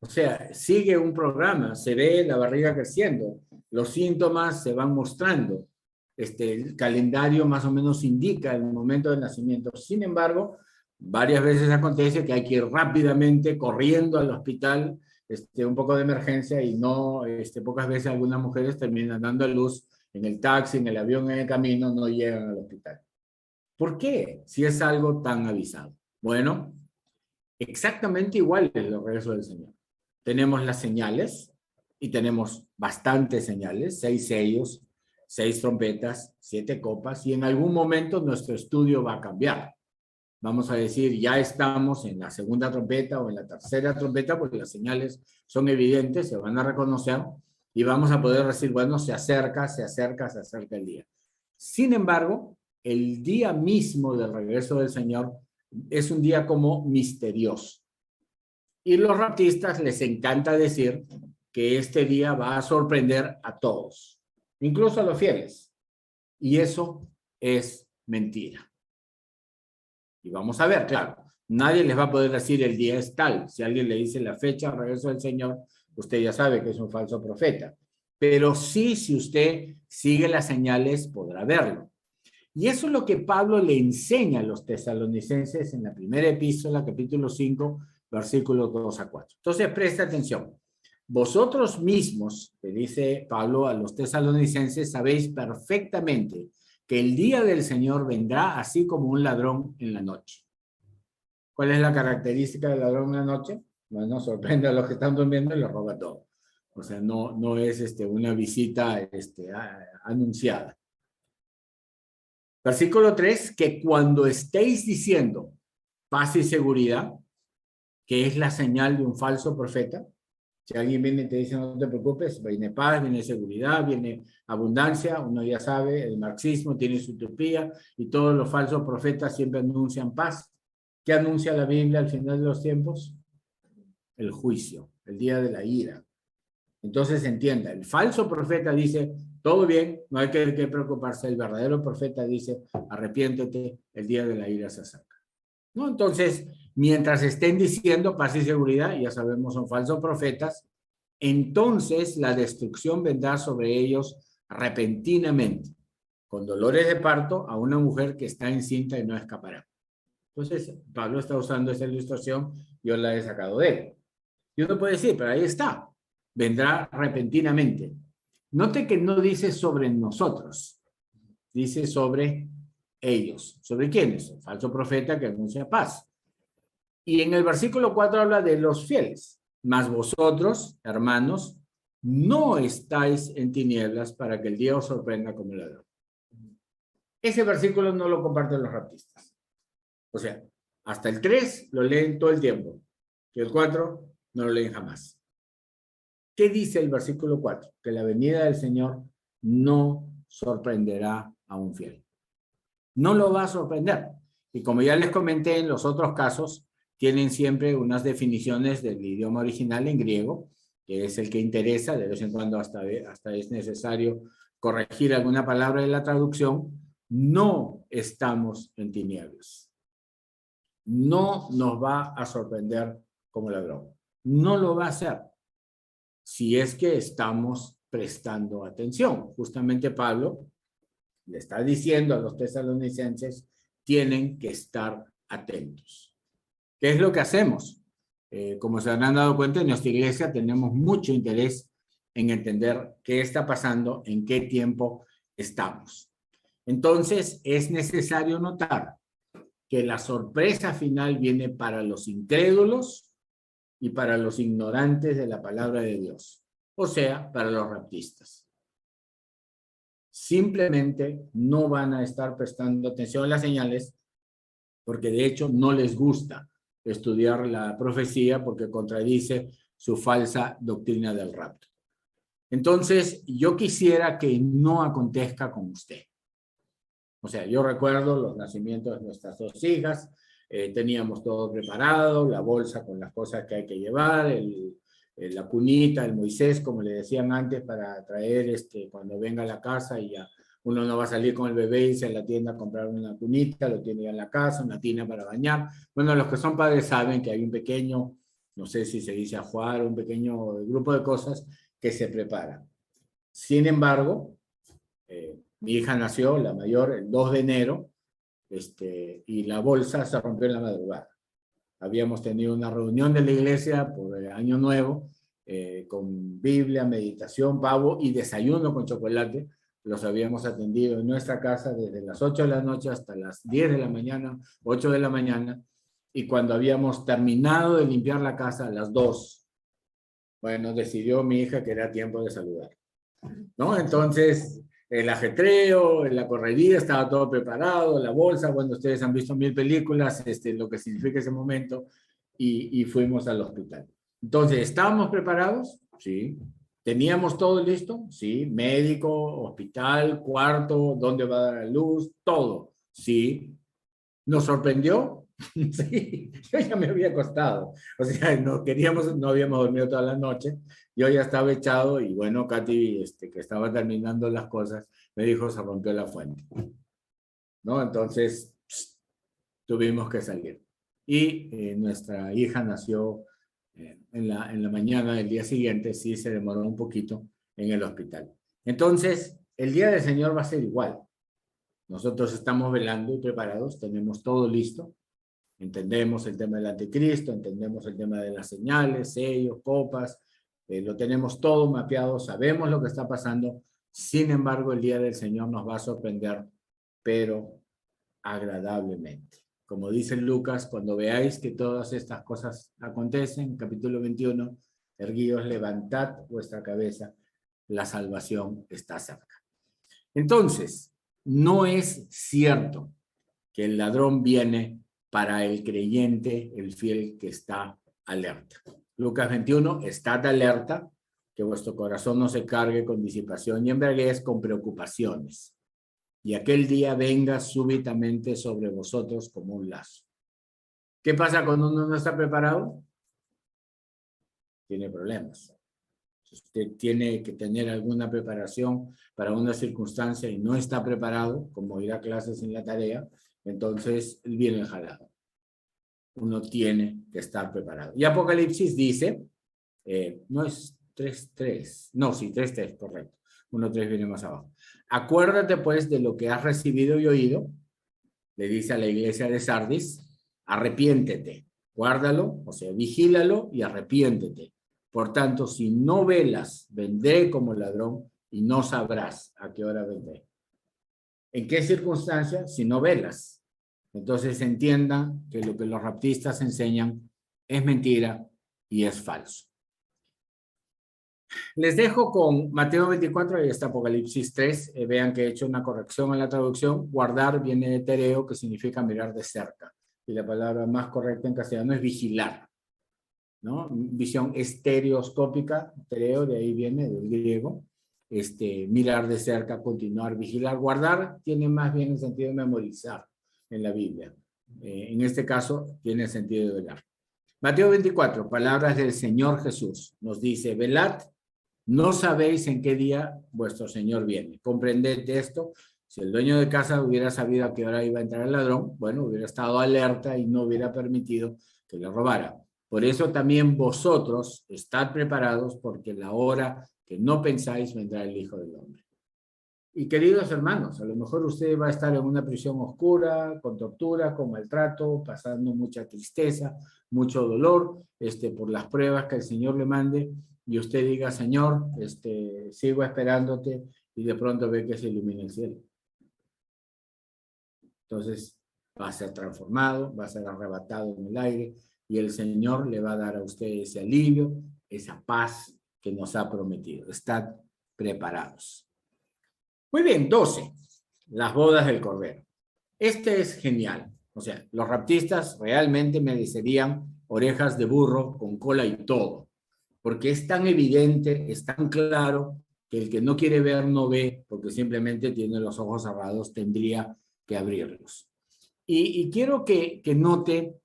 O sea, sigue un programa, se ve la barriga creciendo, los síntomas se van mostrando, el calendario más o menos indica el momento del nacimiento. Sin embargo, varias veces acontece que hay que ir rápidamente corriendo al hospital, un poco de emergencia y no, pocas veces algunas mujeres terminan dando a luz en el taxi, en el avión, en el camino, no llegan al hospital. ¿Por qué? Si es algo tan avisado. Bueno, exactamente igual es el regreso del Señor. Tenemos las señales y tenemos bastantes señales, 6 sellos, 6 trompetas, 7 copas y en algún momento nuestro estudio va a cambiar. Vamos a decir, ya estamos en la segunda trompeta o en la tercera trompeta porque las señales son evidentes, se van a reconocer y vamos a poder decir, bueno, se acerca el día. Sin embargo, el día mismo del regreso del Señor es un día como misterioso. Y los raptistas les encanta decir que este día va a sorprender a todos, incluso a los fieles. Y eso es mentira. Y vamos a ver, claro, nadie les va a poder decir el día es tal. Si alguien le dice la fecha del regreso del Señor, usted ya sabe que es un falso profeta. Pero sí, si usted sigue las señales, podrá verlo. Y eso es lo que Pablo le enseña a los tesalonicenses en la primera epístola, capítulo 5, versículos 2 a 4. Entonces, presta atención. Vosotros mismos, le dice Pablo a los tesalonicenses, sabéis perfectamente que el día del Señor vendrá así como un ladrón en la noche. ¿Cuál es la característica del ladrón en la noche? Bueno, sorprende a los que están durmiendo y los roba todo. O sea, no es una visita anunciada. Versículo 3, que cuando estéis diciendo paz y seguridad, que es la señal de un falso profeta, si alguien viene y te dice no te preocupes, viene paz, viene seguridad, viene abundancia, uno ya sabe, el marxismo tiene su utopía y todos los falsos profetas siempre anuncian paz. ¿Qué anuncia la Biblia al final de los tiempos? El juicio, el día de la ira. Entonces entienda, el falso profeta dice, todo bien, no hay que preocuparse. El verdadero profeta dice, arrepiéntete, el día de la ira se acerca. ¿No? Entonces, mientras estén diciendo paz y seguridad, ya sabemos son falsos profetas, entonces la destrucción vendrá sobre ellos repentinamente, con dolores de parto a una mujer que está encinta y no escapará. Entonces, Pablo está usando esa ilustración, yo la he sacado de él. Y uno puede decir, pero ahí está, vendrá repentinamente. Note que no dice sobre nosotros, dice sobre ellos. ¿Sobre quiénes? El falso profeta que anuncia paz. Y en el versículo 4 habla de los fieles. Mas vosotros, hermanos, no estáis en tinieblas para que el día os sorprenda como ladrón. Ese versículo no lo comparten los raptistas. O sea, hasta el 3 lo leen todo el tiempo. Y el 4 no lo leen jamás. ¿Qué dice el versículo 4? Que la venida del Señor no sorprenderá a un fiel. No lo va a sorprender. Y como ya les comenté en los otros casos, tienen siempre unas definiciones del idioma original en griego, que es el que interesa, de vez en cuando hasta es necesario corregir alguna palabra de la traducción. No estamos en tinieblas. No nos va a sorprender como ladrón. No lo va a hacer si es que estamos prestando atención. Justamente Pablo le está diciendo a los tesalonicenses, tienen que estar atentos. ¿Qué es lo que hacemos? Como se habrán dado cuenta, en nuestra iglesia tenemos mucho interés en entender qué está pasando, en qué tiempo estamos. Entonces, es necesario notar que la sorpresa final viene para los incrédulos y para los ignorantes de la palabra de Dios, o sea, para los raptistas. simplemente no van a estar prestando atención a las señales porque de hecho no les gusta estudiar la profecía porque contradice su falsa doctrina del rapto. Entonces, yo quisiera que no acontezca con usted. O sea, yo recuerdo los nacimientos de nuestras dos hijas, teníamos todo preparado, la bolsa con las cosas que hay que llevar, la cunita, el Moisés, como le decían antes, para traer cuando venga a la casa y ya uno no va a salir con el bebé y irse a la tienda a comprar una cunita, lo tiene ya en la casa, una tina para bañar. Bueno, los que son padres saben que hay un pequeño, no sé si se dice ajuar, un pequeño grupo de cosas que se prepara. Sin embargo, mi hija nació, la mayor, el 2 de enero, y la bolsa se rompió en la madrugada. Habíamos tenido una reunión de la iglesia por el Año Nuevo, con Biblia, meditación, pavo y desayuno con chocolate. Los habíamos atendido en nuestra casa desde las 8 de la noche hasta las 10 de la mañana, 8 de la mañana. Y cuando habíamos terminado de limpiar la casa a las 2, bueno, decidió mi hija que era tiempo de saludar, ¿no? Entonces, el ajetreo, la correría, estaba todo preparado, la bolsa, bueno, ustedes han visto 1000 películas, lo que significa ese momento, y fuimos al hospital. Entonces, ¿estábamos preparados? Sí. ¿Teníamos todo listo? Sí. Médico, hospital, cuarto, dónde va a dar la luz, todo. Sí. ¿Nos sorprendió? Sí, yo ya me había acostado. O sea, no habíamos dormido toda la noche. Yo ya estaba echado y bueno, Katy, que estaba terminando las cosas, me dijo, se rompió la fuente. ¿No? Entonces, tuvimos que salir. Y nuestra hija nació en la mañana del día siguiente, sí se demoró un poquito en el hospital. Entonces, el día del Señor va a ser igual. Nosotros estamos velando y preparados, tenemos todo listo. Entendemos el tema del anticristo, entendemos el tema de las señales, sellos, copas, lo tenemos todo mapeado, sabemos lo que está pasando. Sin embargo, el día del Señor nos va a sorprender, pero agradablemente. Como dice Lucas, cuando veáis que todas estas cosas acontecen, capítulo 21, erguíos, levantad vuestra cabeza, la salvación está cerca. Entonces, no es cierto que el ladrón viene para el creyente, el fiel que está alerta. Lucas 21, estad alerta, que vuestro corazón no se cargue con disipación y embriaguez, con preocupaciones. Y aquel día venga súbitamente sobre vosotros como un lazo. ¿Qué pasa cuando uno no está preparado? Tiene problemas. Usted tiene que tener alguna preparación para una circunstancia y no está preparado, como ir a clases en la tarea, entonces viene el jalado. Uno tiene que estar preparado. Y Apocalipsis dice, no es 3.3, no, sí, 3.3, correcto. 1.3 viene más abajo. Acuérdate pues de lo que has recibido y oído, le dice a la iglesia de Sardis, arrepiéntete, guárdalo, o sea, vigílalo y arrepiéntete. Por tanto, si no velas, vendré como ladrón y no sabrás a qué hora vendré. ¿En qué circunstancias? Si no velas. Entonces entiendan que lo que los raptistas enseñan es mentira y es falso. Les dejo con Mateo 24 y hasta Apocalipsis 3. Vean que he hecho una corrección en la traducción. Guardar viene de tereo, que significa mirar de cerca. Y la palabra más correcta en castellano es vigilar, ¿no? Visión estereoscópica, tereo, de ahí viene, del griego. Mirar de cerca, continuar, vigilar. Guardar tiene más bien el sentido de memorizar en la Biblia. En este caso, tiene el sentido de velar. Mateo 24, palabras del Señor Jesús. Nos dice, velad, no sabéis en qué día vuestro Señor viene. Comprended esto. Si el dueño de casa hubiera sabido a qué hora iba a entrar el ladrón, bueno, hubiera estado alerta y no hubiera permitido que le robara. Por eso también vosotros estad preparados, porque la hora que no pensáis vendrá el Hijo del Hombre. Y queridos hermanos, a lo mejor usted va a estar en una prisión oscura, con tortura, con maltrato, pasando mucha tristeza, mucho dolor, por las pruebas que el Señor le mande, y usted diga, Señor, sigo esperándote, y de pronto ve que se ilumina el cielo. Entonces va a ser transformado, va a ser arrebatado en el aire, y el Señor le va a dar a usted ese alivio, esa paz que nos ha prometido. Estad preparados. Muy bien, 12. Las bodas del Cordero. Este es genial. O sea, los raptistas realmente merecerían orejas de burro con cola y todo, porque es tan evidente, es tan claro, que el que no quiere ver no ve, porque simplemente tiene los ojos cerrados, tendría que abrirlos. Y quiero que note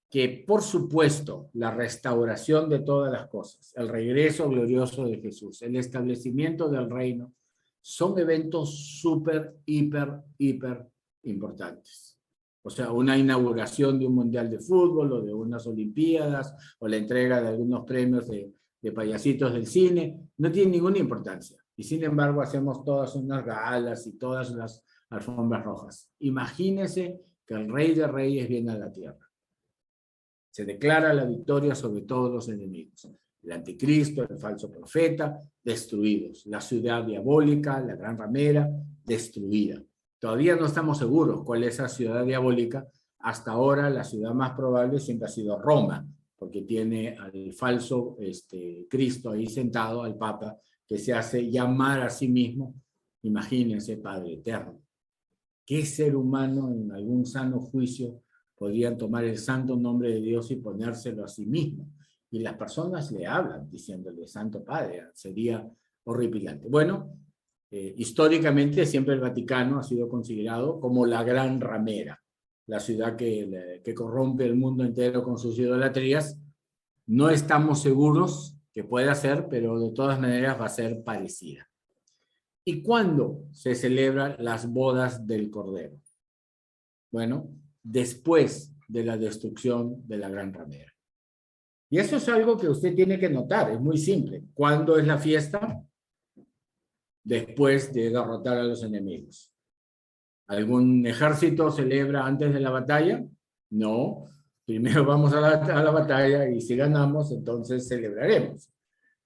que, por supuesto, la restauración de todas las cosas, el regreso glorioso de Jesús, el establecimiento del reino, son eventos súper, hiper importantes. O sea, una inauguración de un mundial de fútbol o de unas olimpiadas o la entrega de algunos premios de payasitos del cine, no tiene ninguna importancia. Y sin embargo hacemos todas unas galas y todas las alfombras rojas. Imagínense que el Rey de Reyes viene a la tierra. Se declara la victoria sobre todos los enemigos. El anticristo, el falso profeta, destruidos. La ciudad diabólica, la gran ramera, destruida. Todavía no estamos seguros cuál es esa ciudad diabólica. Hasta ahora la ciudad más probable siempre ha sido Roma, porque tiene al falso Cristo ahí sentado, al Papa, que se hace llamar a sí mismo, imagínense, Padre Eterno. ¿Qué ser humano en algún sano juicio podrían tomar el santo nombre de Dios y ponérselo a sí mismo? Y las personas le hablan diciéndole Santo Padre, sería horripilante. Bueno, históricamente siempre el Vaticano ha sido considerado como la gran ramera, la ciudad que corrompe el mundo entero con sus idolatrías. No estamos seguros que pueda ser, pero de todas maneras va a ser parecida. ¿Y cuándo se celebran las bodas del Cordero? Bueno, después de la destrucción de la gran ramera. Y eso es algo que usted tiene que notar, es muy simple. ¿Cuándo es la fiesta? Después de derrotar a los enemigos. ¿Algún ejército celebra antes de la batalla? No. Primero vamos a la batalla y si ganamos, entonces celebraremos.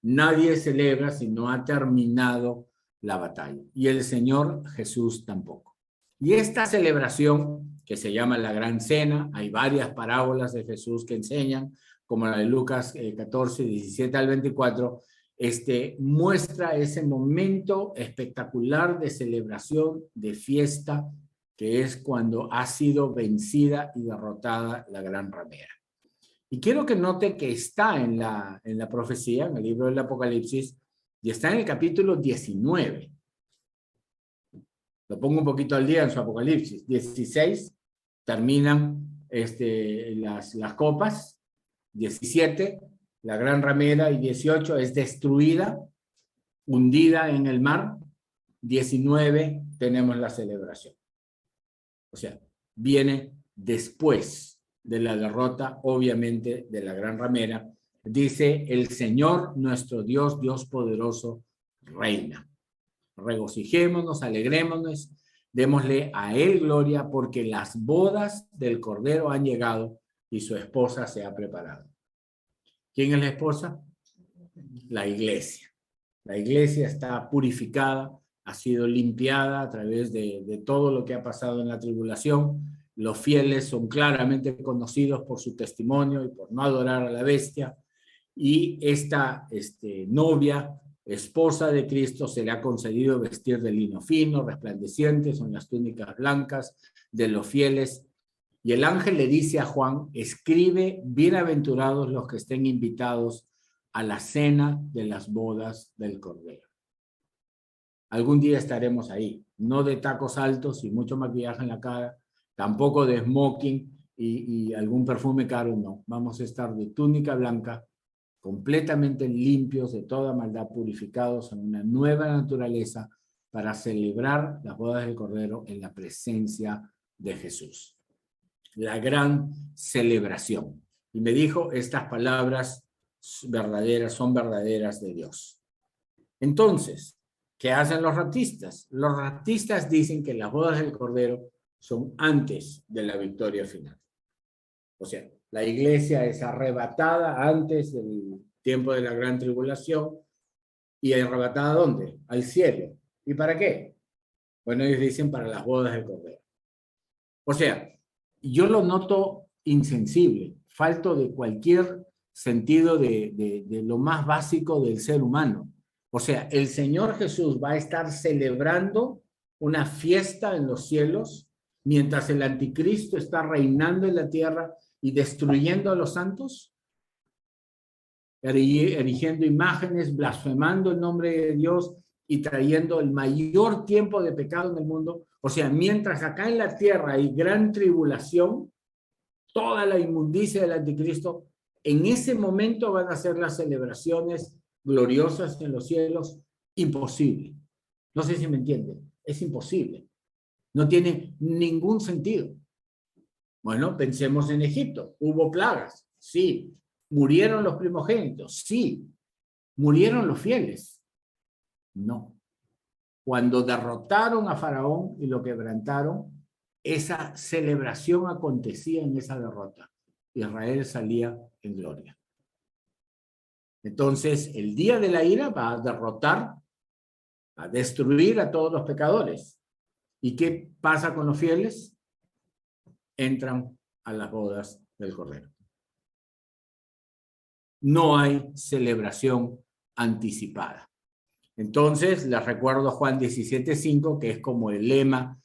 Nadie celebra si no ha terminado la batalla. Y el Señor Jesús tampoco. Y esta celebración, que se llama la Gran Cena, hay varias parábolas de Jesús que enseñan, como la de Lucas 14, 17 al 24, muestra ese momento espectacular de celebración, de fiesta, que es cuando ha sido vencida y derrotada la gran ramera. Y quiero que note que está en la profecía, en el libro del Apocalipsis, y está en el capítulo 19. Lo pongo un poquito al día en su Apocalipsis. 16 terminan las copas. 17, la gran ramera, y 18 es destruida, hundida en el mar. 19 tenemos la celebración. O sea, viene después de la derrota, obviamente, de la gran ramera. Dice, el Señor, nuestro Dios, Dios poderoso, reina. Regocijémonos, alegrémonos, démosle a Él gloria, porque las bodas del Cordero han llegado y su esposa se ha preparado. ¿Quién es la esposa? La iglesia. La iglesia está purificada, ha sido limpiada a través de todo lo que ha pasado en la tribulación. Los fieles son claramente conocidos por su testimonio y por no adorar a la bestia. Y esta novia, esposa de Cristo, se le ha concedido vestir de lino fino, resplandeciente, son las túnicas blancas de los fieles. Y el ángel le dice a Juan, escribe, bienaventurados los que estén invitados a la cena de las bodas del Cordero. Algún día estaremos ahí, no de tacos altos y mucho maquillaje en la cara, tampoco de smoking y algún perfume caro, no. Vamos a estar de túnica blanca, completamente limpios de toda maldad, purificados en una nueva naturaleza para celebrar las bodas del Cordero en la presencia de Jesús. La gran celebración. Y me dijo, estas palabras verdaderas son verdaderas de Dios. Entonces, ¿qué hacen los raptistas? Los raptistas dicen que las bodas del Cordero son antes de la victoria final. O sea, la iglesia es arrebatada antes del tiempo de la gran tribulación. ¿Y arrebatada dónde? Al cielo. ¿Y para qué? Bueno, ellos dicen para las bodas del Cordero. O sea, yo lo noto insensible, falto de cualquier sentido de lo más básico del ser humano. O sea, el Señor Jesús va a estar celebrando una fiesta en los cielos, mientras el anticristo está reinando en la tierra y destruyendo a los santos, erigiendo imágenes, blasfemando el nombre de Dios y trayendo el mayor tiempo de pecado en el mundo. O sea, mientras acá en la tierra hay gran tribulación, toda la inmundicia del anticristo, en ese momento van a ser las celebraciones gloriosas en los cielos. Imposible. No sé si me entienden. Es imposible. No tiene ningún sentido. Bueno, pensemos en Egipto. ¿Hubo plagas? Sí. ¿Murieron los primogénitos? Sí. ¿Murieron los fieles? No. Cuando derrotaron a Faraón y lo quebrantaron, esa celebración acontecía en esa derrota. Israel salía en gloria. Entonces, el día de la ira va a derrotar, a destruir a todos los pecadores. ¿Y qué pasa con los fieles? Entran a las bodas del Cordero. No hay celebración anticipada. Entonces, les recuerdo Juan 17:5, que es como el lema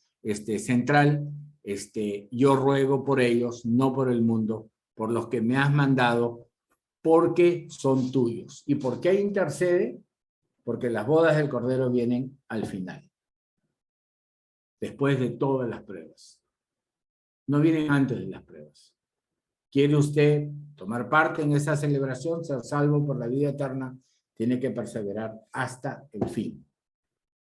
central. Yo ruego por ellos, no por el mundo, por los que me has mandado, porque son tuyos. ¿Y por qué intercede? Porque las bodas del Cordero vienen al final, después de todas las pruebas. No vienen antes de las pruebas. ¿Quiere usted tomar parte en esa celebración, ser salvo por la vida eterna? Tiene que perseverar hasta el fin.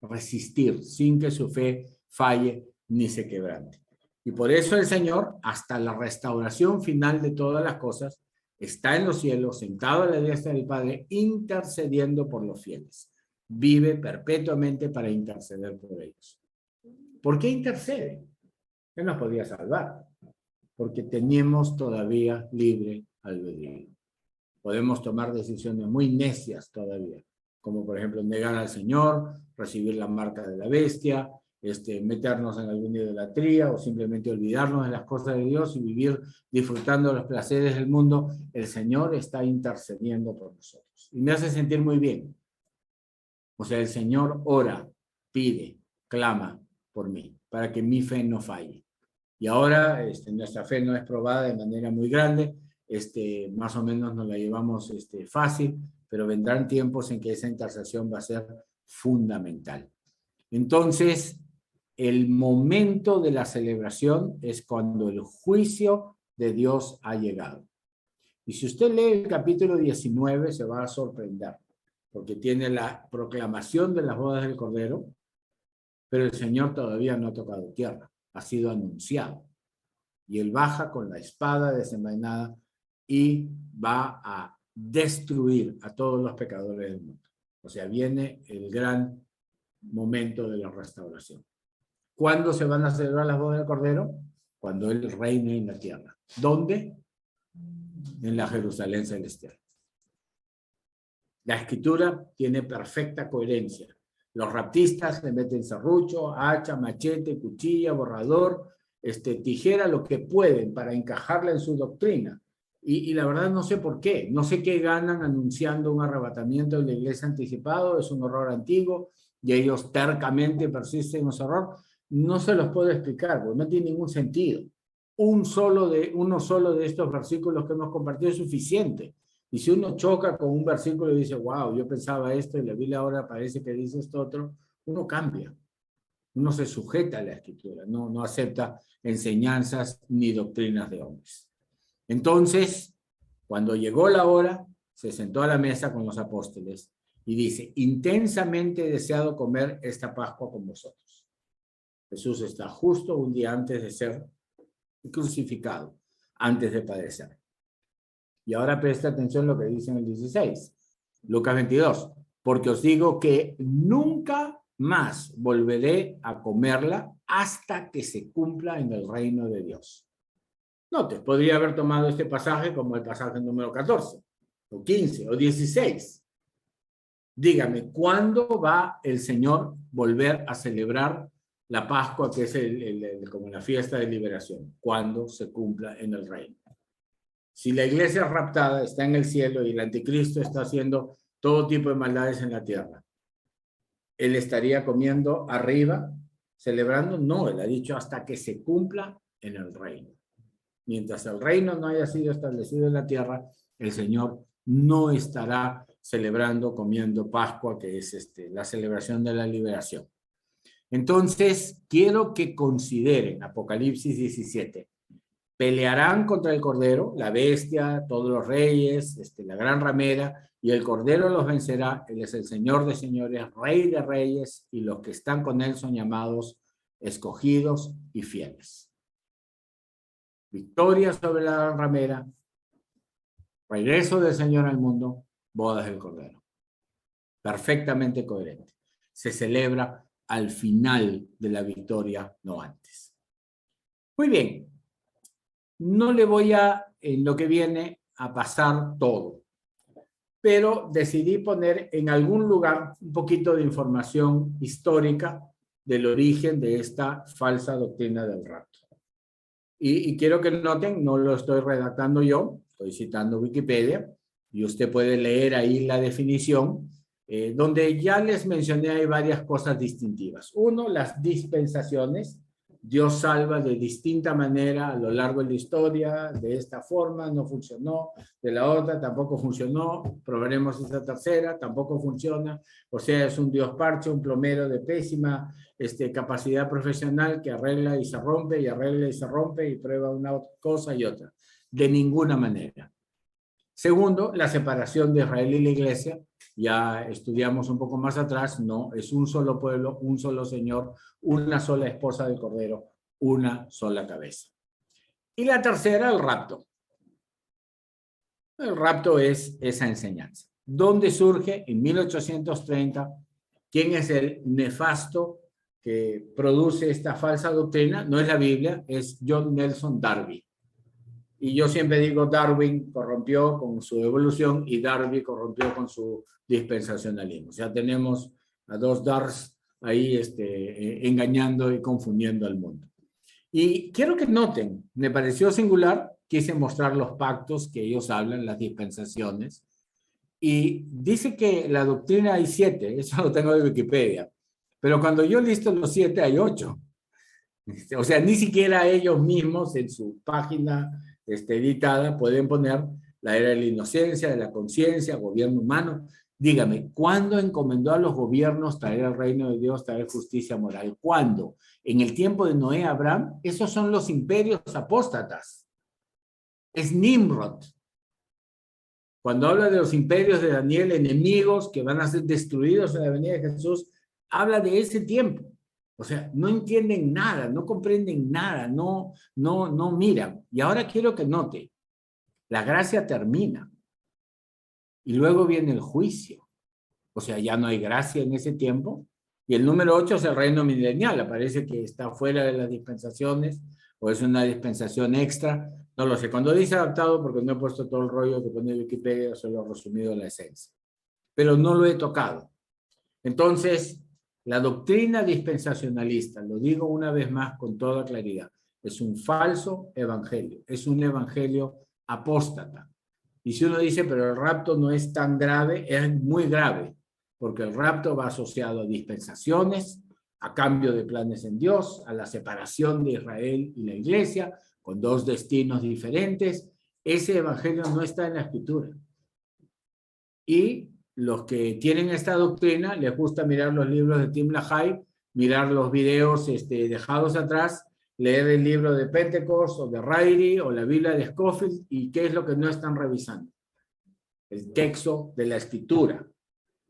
Resistir sin que su fe falle ni se quebrante. Y por eso el Señor, hasta la restauración final de todas las cosas, está en los cielos, sentado a la diestra del Padre, intercediendo por los fieles. Vive perpetuamente para interceder por ellos. ¿Por qué intercede? Él nos podía salvar, porque tenemos todavía libre albedrío. Podemos tomar decisiones muy necias todavía, como por ejemplo negar al Señor, recibir la marca de la bestia, meternos en alguna idolatría o simplemente olvidarnos de las cosas de Dios y vivir disfrutando de los placeres del mundo. El Señor está intercediendo por nosotros y me hace sentir muy bien. O sea, el Señor ora, pide, clama por mí para que mi fe no falle. Y ahora nuestra fe no es probada de manera muy grande, más o menos nos la llevamos fácil, pero vendrán tiempos en que esa intercesión va a ser fundamental. Entonces, el momento de la celebración es cuando el juicio de Dios ha llegado. Y si usted lee el capítulo 19, se va a sorprender, porque tiene la proclamación de las bodas del Cordero, pero el Señor todavía no ha tocado tierra, ha sido anunciado. Y Él baja con la espada desenvainada y va a destruir a todos los pecadores del mundo. O sea, viene el gran momento de la restauración. ¿Cuándo se van a celebrar las bodas del Cordero? Cuando Él reine en la tierra. ¿Dónde? En la Jerusalén celestial. La Escritura tiene perfecta coherencia. Los raptistas le meten serrucho, hacha, machete, cuchilla, borrador, tijera, lo que pueden para encajarla en su doctrina. Y la verdad no sé por qué. No sé qué ganan anunciando un arrebatamiento de la iglesia anticipado. Es un horror antiguo y ellos tercamente persisten en ese horror. No se los puedo explicar porque no tiene ningún sentido. Uno solo de estos versículos que hemos compartido es suficiente. Y si uno choca con un versículo y dice, wow, yo pensaba esto y la Biblia ahora parece que dice esto otro, uno cambia. Uno se sujeta a la Escritura, no acepta enseñanzas ni doctrinas de hombres. Entonces, cuando llegó la hora, se sentó a la mesa con los apóstoles y dice, intensamente he deseado comer esta Pascua con vosotros. Jesús está justo un día antes de ser crucificado, antes de padecer. Y ahora presta atención a lo que dice en el 16, Lucas 22, porque os digo que nunca más volveré a comerla hasta que se cumpla en el reino de Dios. Note, podría haber tomado este pasaje como el pasaje número 14, o 15, o 16. Dígame, ¿cuándo va el Señor volver a celebrar la Pascua, que es como la fiesta de liberación? Cuando se cumpla en el reino. Si la iglesia raptada está en el cielo y el anticristo está haciendo todo tipo de maldades en la tierra, él estaría comiendo arriba celebrando, no, él ha dicho hasta que se cumpla en el reino. Mientras el reino no haya sido establecido en la tierra, el Señor no estará celebrando, comiendo Pascua, que es la celebración de la liberación. Entonces, quiero que consideren Apocalipsis 17. Pelearán contra el Cordero, la bestia, todos los reyes, la gran ramera, y el Cordero los vencerá. Él es el Señor de señores, Rey de reyes, y los que están con él son llamados escogidos y fieles. Victoria sobre la gran ramera, regreso del Señor al mundo, bodas del Cordero. Perfectamente coherente. Se celebra al final de la victoria, no antes. Muy bien. No le voy en lo que viene, a pasar todo. Pero decidí poner en algún lugar un poquito de información histórica del origen de esta falsa doctrina del rapto. Y quiero que noten, no lo estoy redactando yo, estoy citando Wikipedia, y usted puede leer ahí la definición, donde ya les mencioné hay varias cosas distintivas. Uno, las dispensaciones. Dios salva de distinta manera a lo largo de la historia, de esta forma no funcionó, de la otra tampoco funcionó, probaremos esta tercera, tampoco funciona, o sea, es un Dios parche, un plomero de pésima capacidad profesional que arregla y se rompe, y arregla y se rompe, y prueba una cosa y otra. De ninguna manera. Segundo, la separación de Israel y la iglesia. Ya estudiamos un poco más atrás, no, es un solo pueblo, un solo Señor, una sola esposa del Cordero, una sola cabeza. Y la tercera, el rapto. El rapto es esa enseñanza. ¿Dónde surge? En 1830. ¿Quién es el nefasto que produce esta falsa doctrina? No es la Biblia, es John Nelson Darby. Y yo siempre digo, Darwin corrompió con su evolución y Darby corrompió con su dispensacionalismo. O sea, tenemos a dos Dars ahí engañando y confundiendo al mundo. Y quiero que noten, me pareció singular, quise mostrar los pactos que ellos hablan, las dispensaciones, y dice que la doctrina hay 7, eso lo tengo de Wikipedia, pero cuando yo listo los 7 hay 8. O sea, ni siquiera ellos mismos en su página editada pueden poner la era de la inocencia, de la conciencia, gobierno humano. Dígame, ¿cuándo encomendó a los gobiernos traer el reino de Dios, traer justicia moral? ¿Cuándo? En el tiempo de Noé, Abraham, esos son los imperios apóstatas. Es Nimrod. Cuando habla de los imperios de Daniel, enemigos que van a ser destruidos en la venida de Jesús, habla de ese tiempo. O sea, no entienden nada, no comprenden nada, no miran. Y ahora quiero que note, la gracia termina y luego viene el juicio. O sea, ya no hay gracia en ese tiempo. Y el número 8 es el reino milenial. Parece que está fuera de las dispensaciones o es una dispensación extra. No lo sé. Cuando dice adaptado, porque no he puesto todo el rollo que pone Wikipedia, solo he resumido la esencia. Pero no lo he tocado. Entonces, la doctrina dispensacionalista, lo digo una vez más con toda claridad, es un falso evangelio, es un evangelio apóstata. Y si uno dice, pero el rapto no es tan grave, es muy grave, porque el rapto va asociado a dispensaciones, a cambio de planes en Dios, a la separación de Israel y la iglesia, con dos destinos diferentes. Ese evangelio no está en la escritura. Y los que tienen esta doctrina, les gusta mirar los libros de Tim LaHaye, mirar los videos dejados atrás, leer el libro de Pentecost o de Ryrie o la Biblia de Scofield, y ¿qué es lo que no están revisando? El texto de la escritura,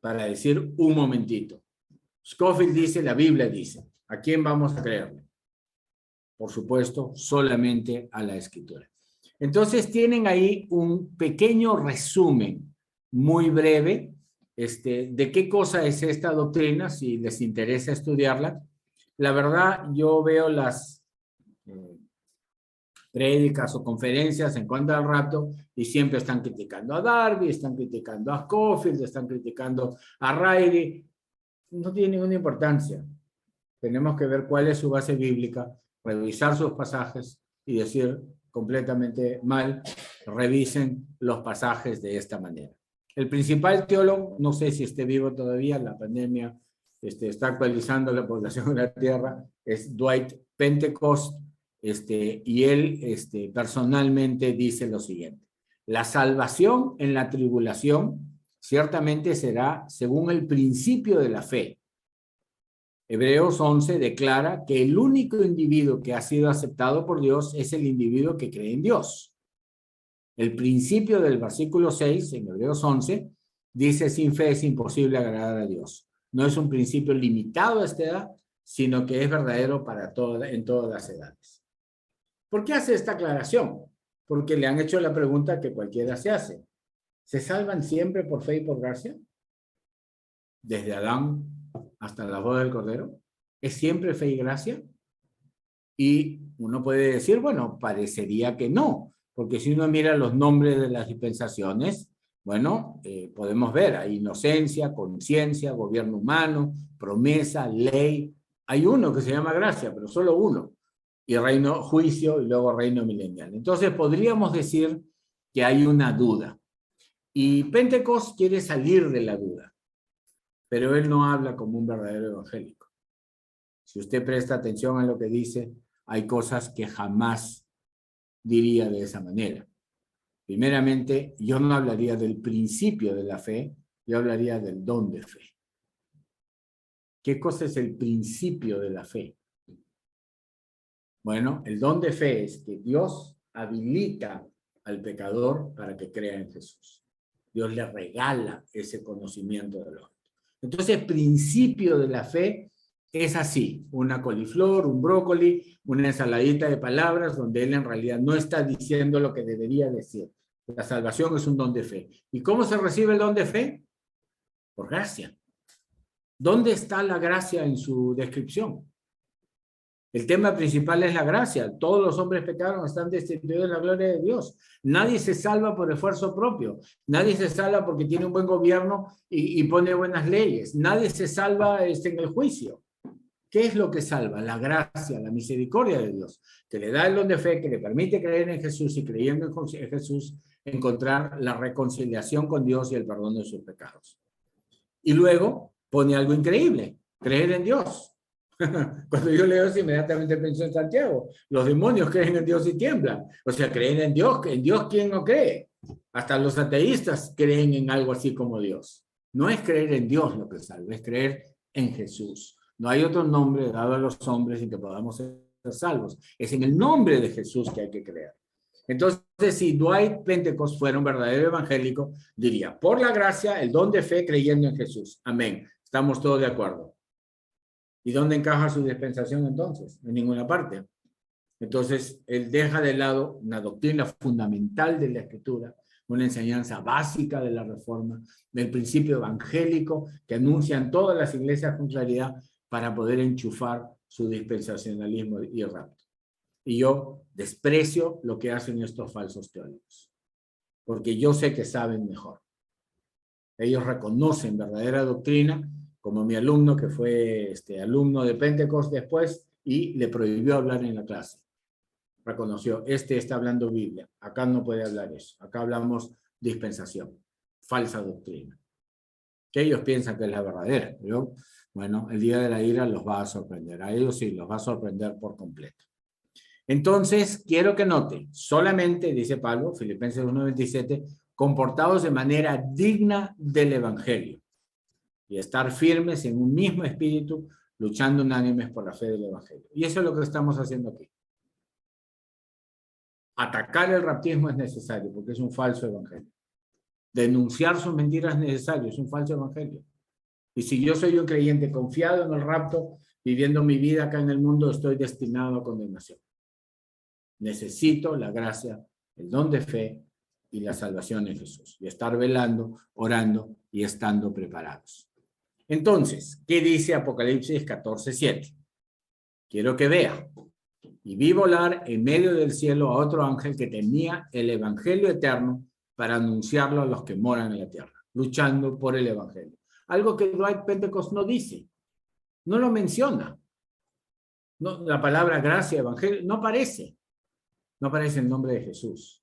para decir un momentito. Scofield dice, la Biblia dice, ¿a quién vamos a creerle? Por supuesto, solamente a la escritura. Entonces tienen ahí un pequeño resumen muy breve de qué cosa es esta doctrina, si les interesa estudiarla. La verdad, yo veo las prédicas o conferencias en contra del rapto y siempre están criticando a Darby, están criticando a Scofield, están criticando a Ryrie. No tiene ninguna importancia. Tenemos que ver cuál es su base bíblica, revisar sus pasajes y decir completamente mal, revisen los pasajes de esta manera. El principal teólogo, no sé si esté vivo todavía, la pandemia está actualizando la población de la Tierra, es Dwight Pentecost, y él personalmente dice lo siguiente: la salvación en la tribulación ciertamente será según el principio de la fe. Hebreos 11 declara que el único individuo que ha sido aceptado por Dios es el individuo que cree en Dios. El principio del versículo 6, en Hebreos 11, dice: sin fe es imposible agradar a Dios. No es un principio limitado a esta edad, sino que es verdadero para en todas las edades. ¿Por qué hace esta aclaración? Porque le han hecho la pregunta que cualquiera se hace. ¿Se salvan siempre por fe y por gracia? Desde Adán hasta la boda del Cordero. ¿Es siempre fe y gracia? Y uno puede decir, bueno, parecería que no, porque si uno mira los nombres de las dispensaciones, bueno, podemos ver, hay inocencia, conciencia, gobierno humano, promesa, ley. Hay uno que se llama gracia, pero solo uno. Y reino, juicio, y luego reino milenial. Entonces podríamos decir que hay una duda. Y Pentecost quiere salir de la duda, pero él no habla como un verdadero evangélico. Si usted presta atención a lo que dice, hay cosas que jamás diría de esa manera. Primeramente, yo no hablaría del principio de la fe, yo hablaría del don de fe. ¿Qué cosa es el principio de la fe? Bueno, el don de fe es que Dios habilita al pecador para que crea en Jesús. Dios le regala ese conocimiento de lo. Entonces, el principio de la fe es así: una coliflor, un brócoli, una ensaladita de palabras donde él en realidad no está diciendo lo que debería decir. La salvación es un don de fe. ¿Y cómo se recibe el don de fe? Por gracia. ¿Dónde está la gracia en su descripción? El tema principal es la gracia. Todos los hombres pecaron, están destituidos de la gloria de Dios. Nadie se salva por esfuerzo propio. Nadie se salva porque tiene un buen gobierno y pone buenas leyes. Nadie se salva en el juicio. ¿Qué es lo que salva? La gracia, la misericordia de Dios, que le da el don de fe, que le permite creer en Jesús y creyendo en Jesús encontrar la reconciliación con Dios y el perdón de sus pecados. Y luego pone algo increíble: creer en Dios. Cuando yo leo eso, inmediatamente pienso en Santiago. Los demonios creen en Dios y tiemblan. O sea, creen en Dios. ¿En Dios quién no cree? Hasta los ateístas creen en algo así como Dios. No es creer en Dios lo que salva, es creer en Jesús. No hay otro nombre dado a los hombres en que podamos ser salvos. Es en el nombre de Jesús que hay que creer. Entonces, si Dwight Pentecost fuera un verdadero evangélico, diría: por la gracia, el don de fe, creyendo en Jesús. Amén. Estamos todos de acuerdo. ¿Y dónde encaja su dispensación entonces? En ninguna parte. Entonces, él deja de lado una doctrina fundamental de la Escritura, una enseñanza básica de la Reforma, del principio evangélico que anuncian todas las iglesias con claridad para poder enchufar su dispensacionalismo y rapto. Y yo desprecio lo que hacen estos falsos teólogos, porque yo sé que saben mejor. Ellos reconocen verdadera doctrina, como mi alumno que fue alumno de Pentecost después y le prohibió hablar en la clase. Reconoció: está hablando Biblia, acá no puede hablar eso, acá hablamos dispensación, falsa doctrina, que ellos piensan que es la verdadera, pero bueno, el día de la ira los va a sorprender, a ellos sí, los va a sorprender por completo. Entonces, quiero que noten, solamente, dice Pablo, Filipenses 1:27, comportados de manera digna del Evangelio y estar firmes en un mismo espíritu, luchando unánimes por la fe del Evangelio. Y eso es lo que estamos haciendo aquí. Atacar el raptismo es necesario porque es un falso evangelio. Denunciar sus mentiras es necesario, es un falso evangelio. Y si yo soy un creyente confiado en el rapto, viviendo mi vida acá en el mundo, estoy destinado a condenación. Necesito la gracia, el don de fe y la salvación en Jesús. Y estar velando, orando y estando preparados. Entonces, ¿qué dice Apocalipsis 14:7? Quiero que vea: y vi volar en medio del cielo a otro ángel que tenía el evangelio eterno para anunciarlo a los que moran en la tierra, luchando por el evangelio. Algo que Dwight Pentecost no dice, no lo menciona. No, la palabra gracia, evangelio, no aparece. No aparece el nombre de Jesús.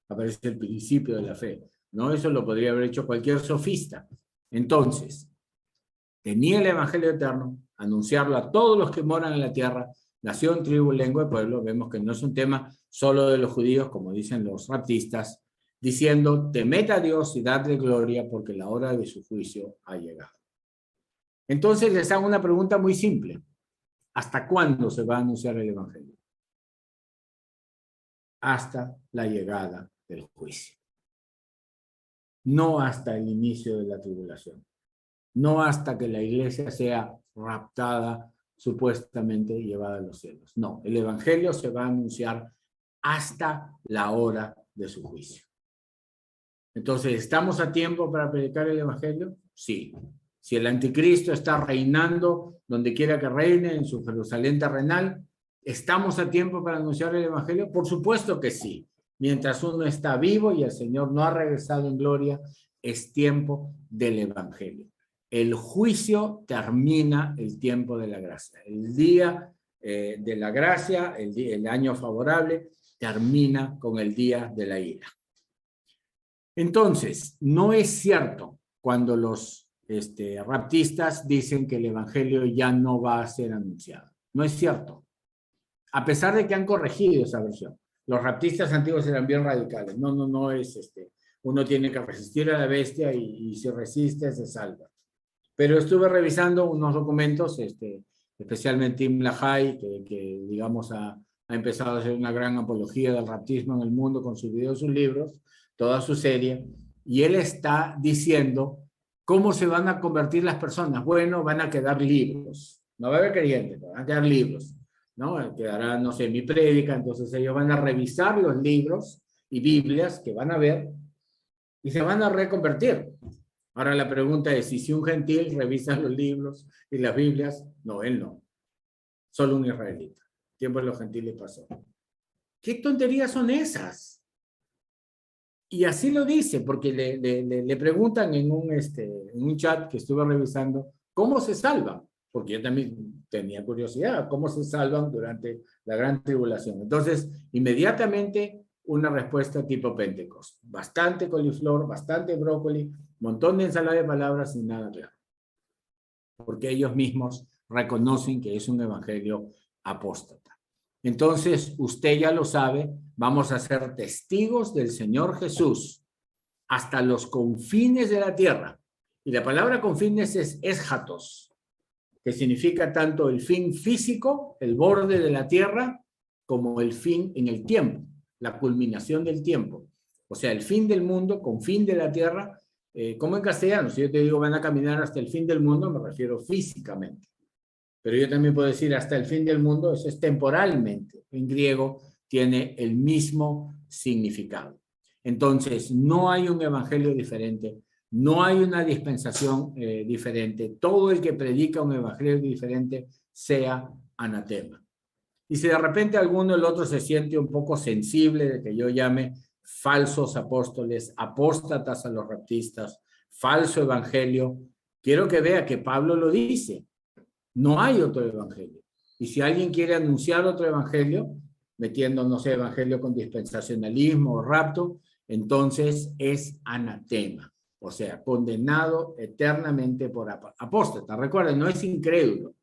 Aparece el principio de la fe. ¿No? Eso lo podría haber hecho cualquier sofista. Entonces, tenía el evangelio eterno, anunciarlo a todos los que moran en la tierra, nación, tribu, lengua y pueblo. Vemos que no es un tema solo de los judíos, como dicen los raptistas, diciendo, temed a Dios y dadle gloria porque la hora de su juicio ha llegado. Entonces les hago una pregunta muy simple. ¿Hasta cuándo se va a anunciar el evangelio? Hasta la llegada del juicio. No hasta el inicio de la tribulación. No hasta que la iglesia sea raptada, supuestamente llevada a los cielos. No, el evangelio se va a anunciar hasta la hora de su juicio. Entonces, ¿estamos a tiempo para predicar el evangelio? Sí. Si el anticristo está reinando donde quiera que reine, en su Jerusalén terrenal, ¿estamos a tiempo para anunciar el evangelio? Por supuesto que sí. Mientras uno está vivo y el Señor no ha regresado en gloria, es tiempo del evangelio. El juicio termina el tiempo de la gracia. El día de la gracia, el año favorable, termina con el día de la ira. Entonces, no es cierto cuando los raptistas dicen que el evangelio ya no va a ser anunciado. No es cierto. A pesar de que han corregido esa versión. Los raptistas antiguos eran bien radicales. No es uno tiene que resistir a la bestia y si resiste se salva. Pero estuve revisando unos documentos, especialmente Tim LaHaye, que digamos ha empezado a hacer una gran apología del raptismo en el mundo con sus videos, sus libros, toda su serie, y él está diciendo cómo se van a convertir las personas. Bueno, van a quedar libros. No va a haber creyentes, van a quedar libros, ¿no? Quedará, no sé, mi prédica, entonces ellos van a revisar los libros y Biblias que van a ver y se van a reconvertir. Ahora la pregunta es, si un gentil revisa los libros y las Biblias, no, él no. Solo un israelita. El tiempo de los gentiles pasó. ¿Qué tonterías son esas? Y así lo dice, porque le preguntan en un chat que estuve revisando, ¿cómo se salvan? Porque yo también tenía curiosidad, ¿cómo se salvan durante la gran tribulación? Entonces, inmediatamente una respuesta tipo Pentecostés. Bastante coliflor, bastante brócoli, montón de ensalada de palabras y nada claro. Porque ellos mismos reconocen que es un evangelio apóstata. Entonces, usted ya lo sabe, vamos a ser testigos del Señor Jesús hasta los confines de la tierra. Y la palabra confines es eschatos, que significa tanto el fin físico, el borde de la tierra, como el fin en el tiempo, la culminación del tiempo. O sea, el fin del mundo con fin de la tierra, como en castellano, si yo te digo van a caminar hasta el fin del mundo, me refiero físicamente. Pero yo también puedo decir hasta el fin del mundo, eso es temporalmente. En griego tiene el mismo significado. Entonces, no hay un evangelio diferente, no hay una dispensación diferente. Todo el que predica un evangelio diferente sea anatema. Y si de repente alguno o el otro se siente un poco sensible de que yo llame falsos apóstoles, apóstatas a los raptistas, falso evangelio, quiero que vea que Pablo lo dice. No hay otro evangelio. Y si alguien quiere anunciar otro evangelio, metiendo, no sé, evangelio con dispensacionalismo o rapto, entonces es anatema. O sea, condenado eternamente por apóstata. Recuerden, no es incrédulo.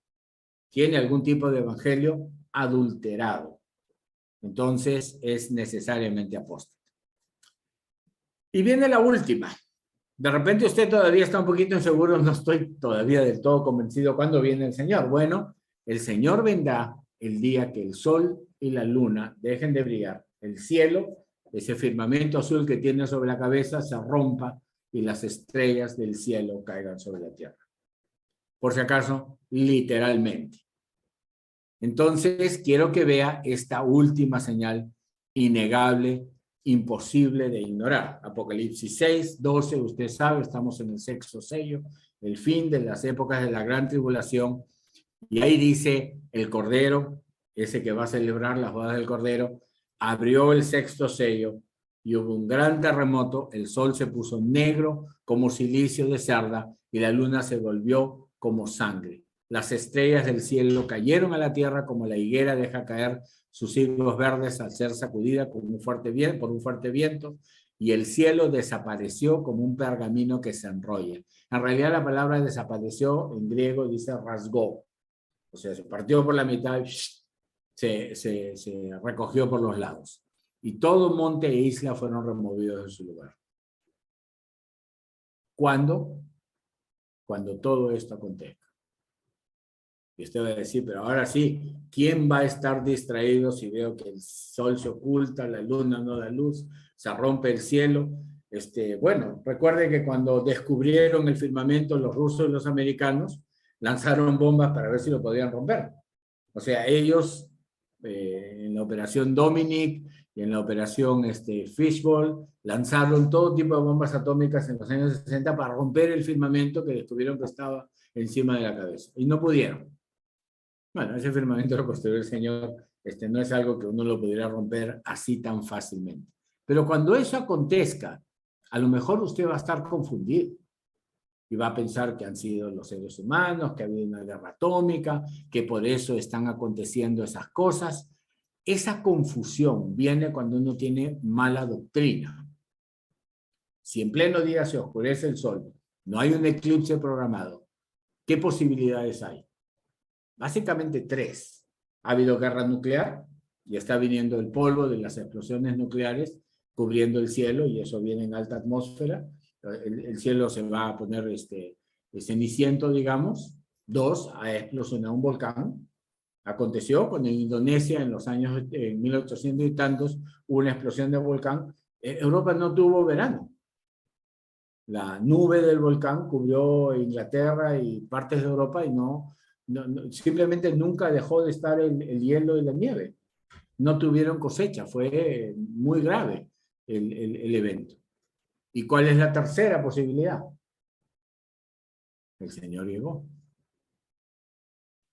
Tiene algún tipo de evangelio adulterado. Entonces es necesariamente apóstata. Y viene la última. De repente usted todavía está un poquito inseguro, no estoy todavía del todo convencido cuándo viene el Señor. Bueno, el Señor vendrá el día que el sol y la luna dejen de brillar, el cielo, ese firmamento azul que tiene sobre la cabeza, se rompa y las estrellas del cielo caigan sobre la tierra. Por si acaso, literalmente. Entonces, quiero que vea esta última señal innegable, imposible de ignorar. Apocalipsis 6, 12, usted sabe, estamos en el sexto sello, el fin de las épocas de la gran tribulación. Y ahí dice, el Cordero, ese que va a celebrar las bodas del Cordero, abrió el sexto sello y hubo un gran terremoto, el sol se puso negro como silicio de cerda y la luna se volvió como sangre. Las estrellas del cielo cayeron a la tierra como la higuera deja caer sus higos verdes al ser sacudida por un fuerte viento, y el cielo desapareció como un pergamino que se enrolla. En realidad la palabra desapareció en griego dice rasgó, o sea, se partió por la mitad y se recogió por los lados. Y todo monte e isla fueron removidos de su lugar. ¿Cuándo? Cuando todo esto acontezca. Y usted va a decir, pero ahora sí, ¿quién va a estar distraído si veo que el sol se oculta, la luna no da luz, se rompe el cielo? Bueno, recuerde que cuando descubrieron el firmamento los rusos y los americanos, lanzaron bombas para ver si lo podían romper. O sea, ellos en la operación Dominic y en la operación Fishball lanzaron todo tipo de bombas atómicas en los años 60 para romper el firmamento que descubrieron que estaba encima de la cabeza. Y no pudieron. Bueno, ese firmamento lo construyó el Señor, no es algo que uno lo pudiera romper así tan fácilmente. Pero cuando eso acontezca, a lo mejor usted va a estar confundido y va a pensar que han sido los seres humanos, que ha habido una guerra atómica, que por eso están aconteciendo esas cosas. Esa confusión viene cuando uno tiene mala doctrina. Si en pleno día se oscurece el sol, no hay un eclipse programado, ¿qué posibilidades hay? Básicamente 3. Ha habido guerra nuclear y está viniendo el polvo de las explosiones nucleares cubriendo el cielo y eso viene en alta atmósfera. El cielo se va a poner ceniciento, digamos. 2, ha explosionado un volcán. Aconteció cuando en Indonesia en los años 1800 y tantos hubo una explosión de volcán. Europa no tuvo verano. La nube del volcán cubrió Inglaterra y partes de Europa y simplemente nunca dejó de estar el hielo y la nieve. No tuvieron cosecha, fue muy grave el evento. ¿Y cuál es la tercera posibilidad? El Señor llegó.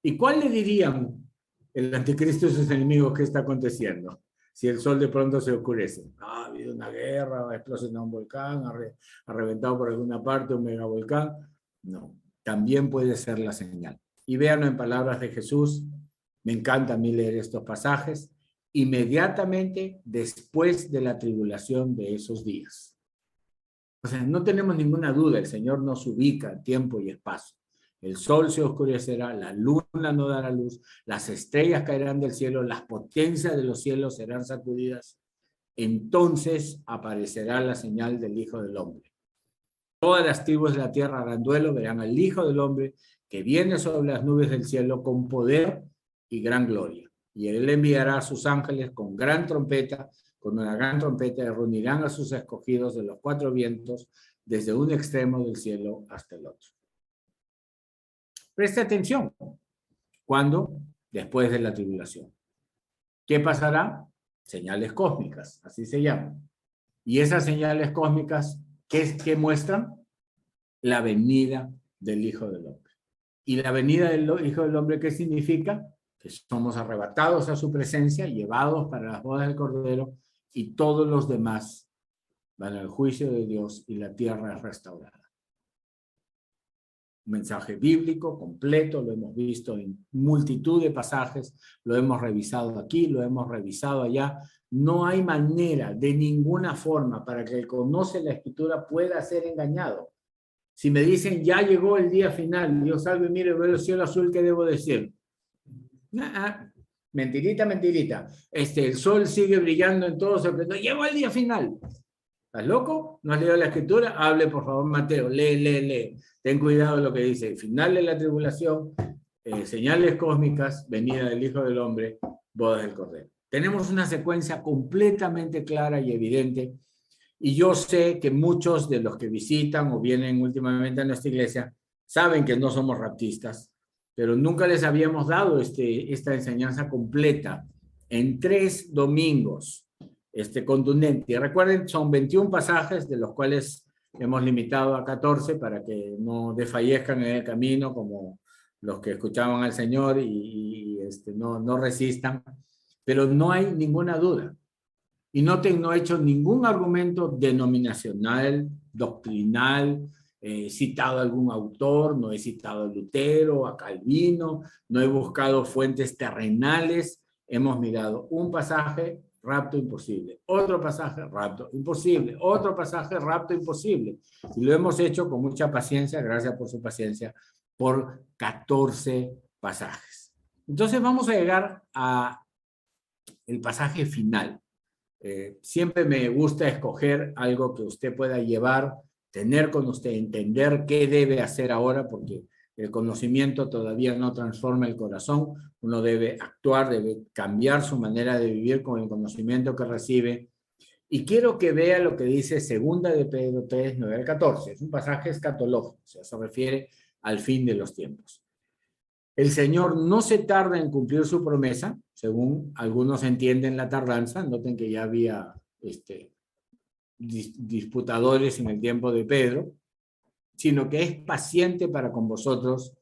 ¿Y cuál le dirían el anticristo y sus enemigos que está aconteciendo? Si el sol de pronto se oscurece. Ha habido una guerra, ha explosionado un volcán, ha reventado por alguna parte un megavolcán. No, también puede ser la señal. Y véanlo en palabras de Jesús. Me encanta a mí leer estos pasajes. Inmediatamente después de la tribulación de esos días. O sea, no tenemos ninguna duda, el Señor nos ubica en tiempo y espacio. El sol se oscurecerá, la luna no dará luz, las estrellas caerán del cielo, las potencias de los cielos serán sacudidas. Entonces aparecerá la señal del Hijo del Hombre. Todas las tribus de la tierra harán duelo, verán al Hijo del Hombre que viene sobre las nubes del cielo con poder y gran gloria. Y él enviará a sus ángeles con una gran trompeta, y reunirán a sus escogidos de los 4 vientos, desde un extremo del cielo hasta el otro. Preste atención. ¿Cuándo? Después de la tribulación. ¿Qué pasará? Señales cósmicas, así se llaman. Y esas señales cósmicas, ¿qué muestran? La venida del Hijo del Hombre. ¿Y la venida del Hijo del Hombre qué significa? Que somos arrebatados a su presencia, llevados para las bodas del Cordero, y todos los demás van al juicio de Dios y la tierra es restaurada. Un mensaje bíblico completo, lo hemos visto en multitud de pasajes, lo hemos revisado aquí, lo hemos revisado allá. No hay manera, de ninguna forma, para que el que conoce la Escritura pueda ser engañado. Si me dicen, ya llegó el día final, yo salgo y miro y veo el cielo azul, ¿qué debo decir? Mentirita, mentirita. El sol sigue brillando en todo su esplendor. Llegó el día final. ¿Estás loco? ¿No has leído la Escritura? Hable, por favor, Mateo. Lee. Ten cuidado de lo que dice. Final de la tribulación, señales cósmicas, venida del Hijo del Hombre, bodas del Cordero. Tenemos una secuencia completamente clara y evidente. Y yo sé que muchos de los que visitan o vienen últimamente a nuestra iglesia saben que no somos raptistas, pero nunca les habíamos dado esta enseñanza completa en 3 domingos, contundente. Y recuerden, son 21 pasajes, de los cuales hemos limitado a 14 para que no desfallezcan en el camino como los que escuchaban al Señor y no resistan. Pero no hay ninguna duda. Y noten, no he hecho ningún argumento denominacional, doctrinal, he citado a algún autor, no he citado a Lutero, a Calvino, no he buscado fuentes terrenales, hemos mirado un pasaje rapto imposible. Otro pasaje, rapto imposible. Otro pasaje, rapto imposible. Y lo hemos hecho con mucha paciencia, gracias por su paciencia, por 14 pasajes. Entonces vamos a llegar a el pasaje final. Siempre me gusta escoger algo que usted pueda llevar, tener con usted, entender qué debe hacer ahora, porque el conocimiento todavía no transforma el corazón. Uno debe actuar, debe cambiar su manera de vivir con el conocimiento que recibe. Y quiero que vea lo que dice Segunda de Pedro 3, 9 al 14. Es un pasaje escatológico, o sea, se refiere al fin de los tiempos. El Señor no se tarda en cumplir su promesa, según algunos entienden la tardanza. Noten que ya había disputadores en el tiempo de Pedro, sino que es paciente para con vosotros,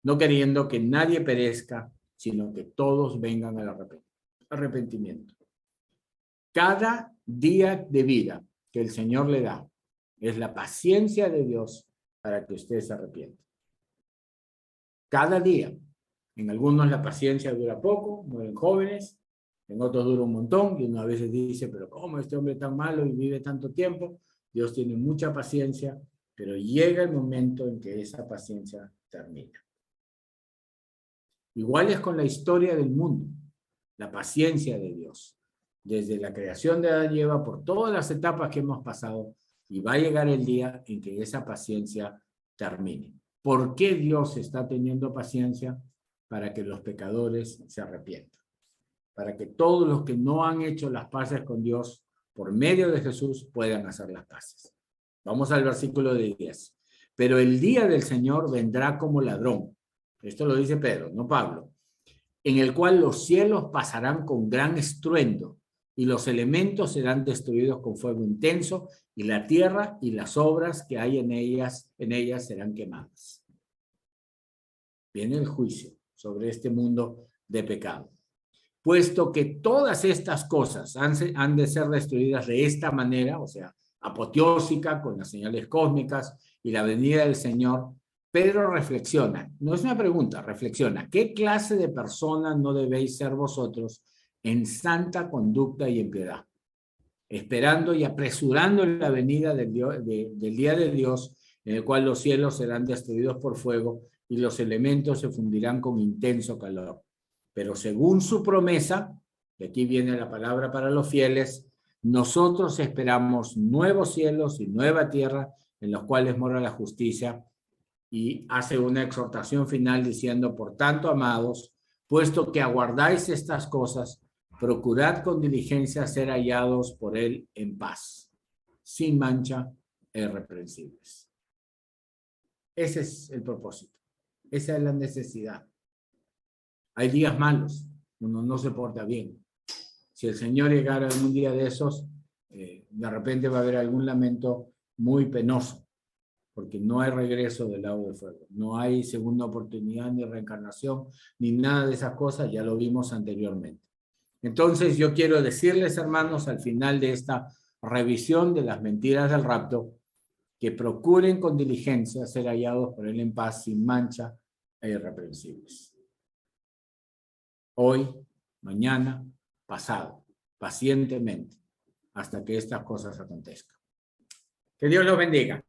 no queriendo que nadie perezca, sino que todos vengan al arrepentimiento. Cada día de vida que el Señor le da es la paciencia de Dios para que usted se arrepienta. Cada día. En algunos la paciencia dura poco, mueren jóvenes, en otros dura un montón, y uno a veces dice, pero ¿cómo este hombre es tan malo y vive tanto tiempo? Dios tiene mucha paciencia, pero llega el momento en que esa paciencia termina. Igual es con la historia del mundo, la paciencia de Dios. Desde la creación de Adán y Eva, por todas las etapas que hemos pasado, y va a llegar el día en que esa paciencia termine. ¿Por qué Dios está teniendo paciencia? Para que los pecadores se arrepientan. Para que todos los que no han hecho las paces con Dios, por medio de Jesús, puedan hacer las paces. Vamos al versículo 10. Pero el día del Señor vendrá como ladrón. Esto lo dice Pedro, no Pablo. En el cual los cielos pasarán con gran estruendo y los elementos serán destruidos con fuego intenso y la tierra y las obras que hay en ellas serán quemadas. Viene el juicio sobre este mundo de pecado. Puesto que todas estas cosas han de ser destruidas de esta manera, o sea, apoteósica, con las señales cósmicas y la venida del Señor, Pedro reflexiona, no es una pregunta, reflexiona, ¿qué clase de persona no debéis ser vosotros en santa conducta y en piedad? Esperando y apresurando la venida del día de Dios, en el cual los cielos serán destruidos por fuego y los elementos se fundirán con intenso calor. Pero según su promesa, y aquí viene la palabra para los fieles, nosotros esperamos nuevos cielos y nueva tierra en los cuales mora la justicia, y hace una exhortación final diciendo, por tanto, amados, puesto que aguardáis estas cosas, procurad con diligencia ser hallados por él en paz, sin mancha e irreprensibles. Ese es el propósito. Esa es la necesidad. Hay días malos, uno no se porta bien. Si el Señor llegara algún día de esos, de repente va a haber algún lamento muy penoso, porque no hay regreso del lago de fuego, no hay segunda oportunidad, ni reencarnación, ni nada de esas cosas, ya lo vimos anteriormente. Entonces yo quiero decirles, hermanos, al final de esta revisión de las mentiras del rapto, que procuren con diligencia ser hallados por él en paz, sin mancha e irreprensibles. Hoy, mañana, pasado, pacientemente, hasta que estas cosas acontezcan. Que Dios los bendiga.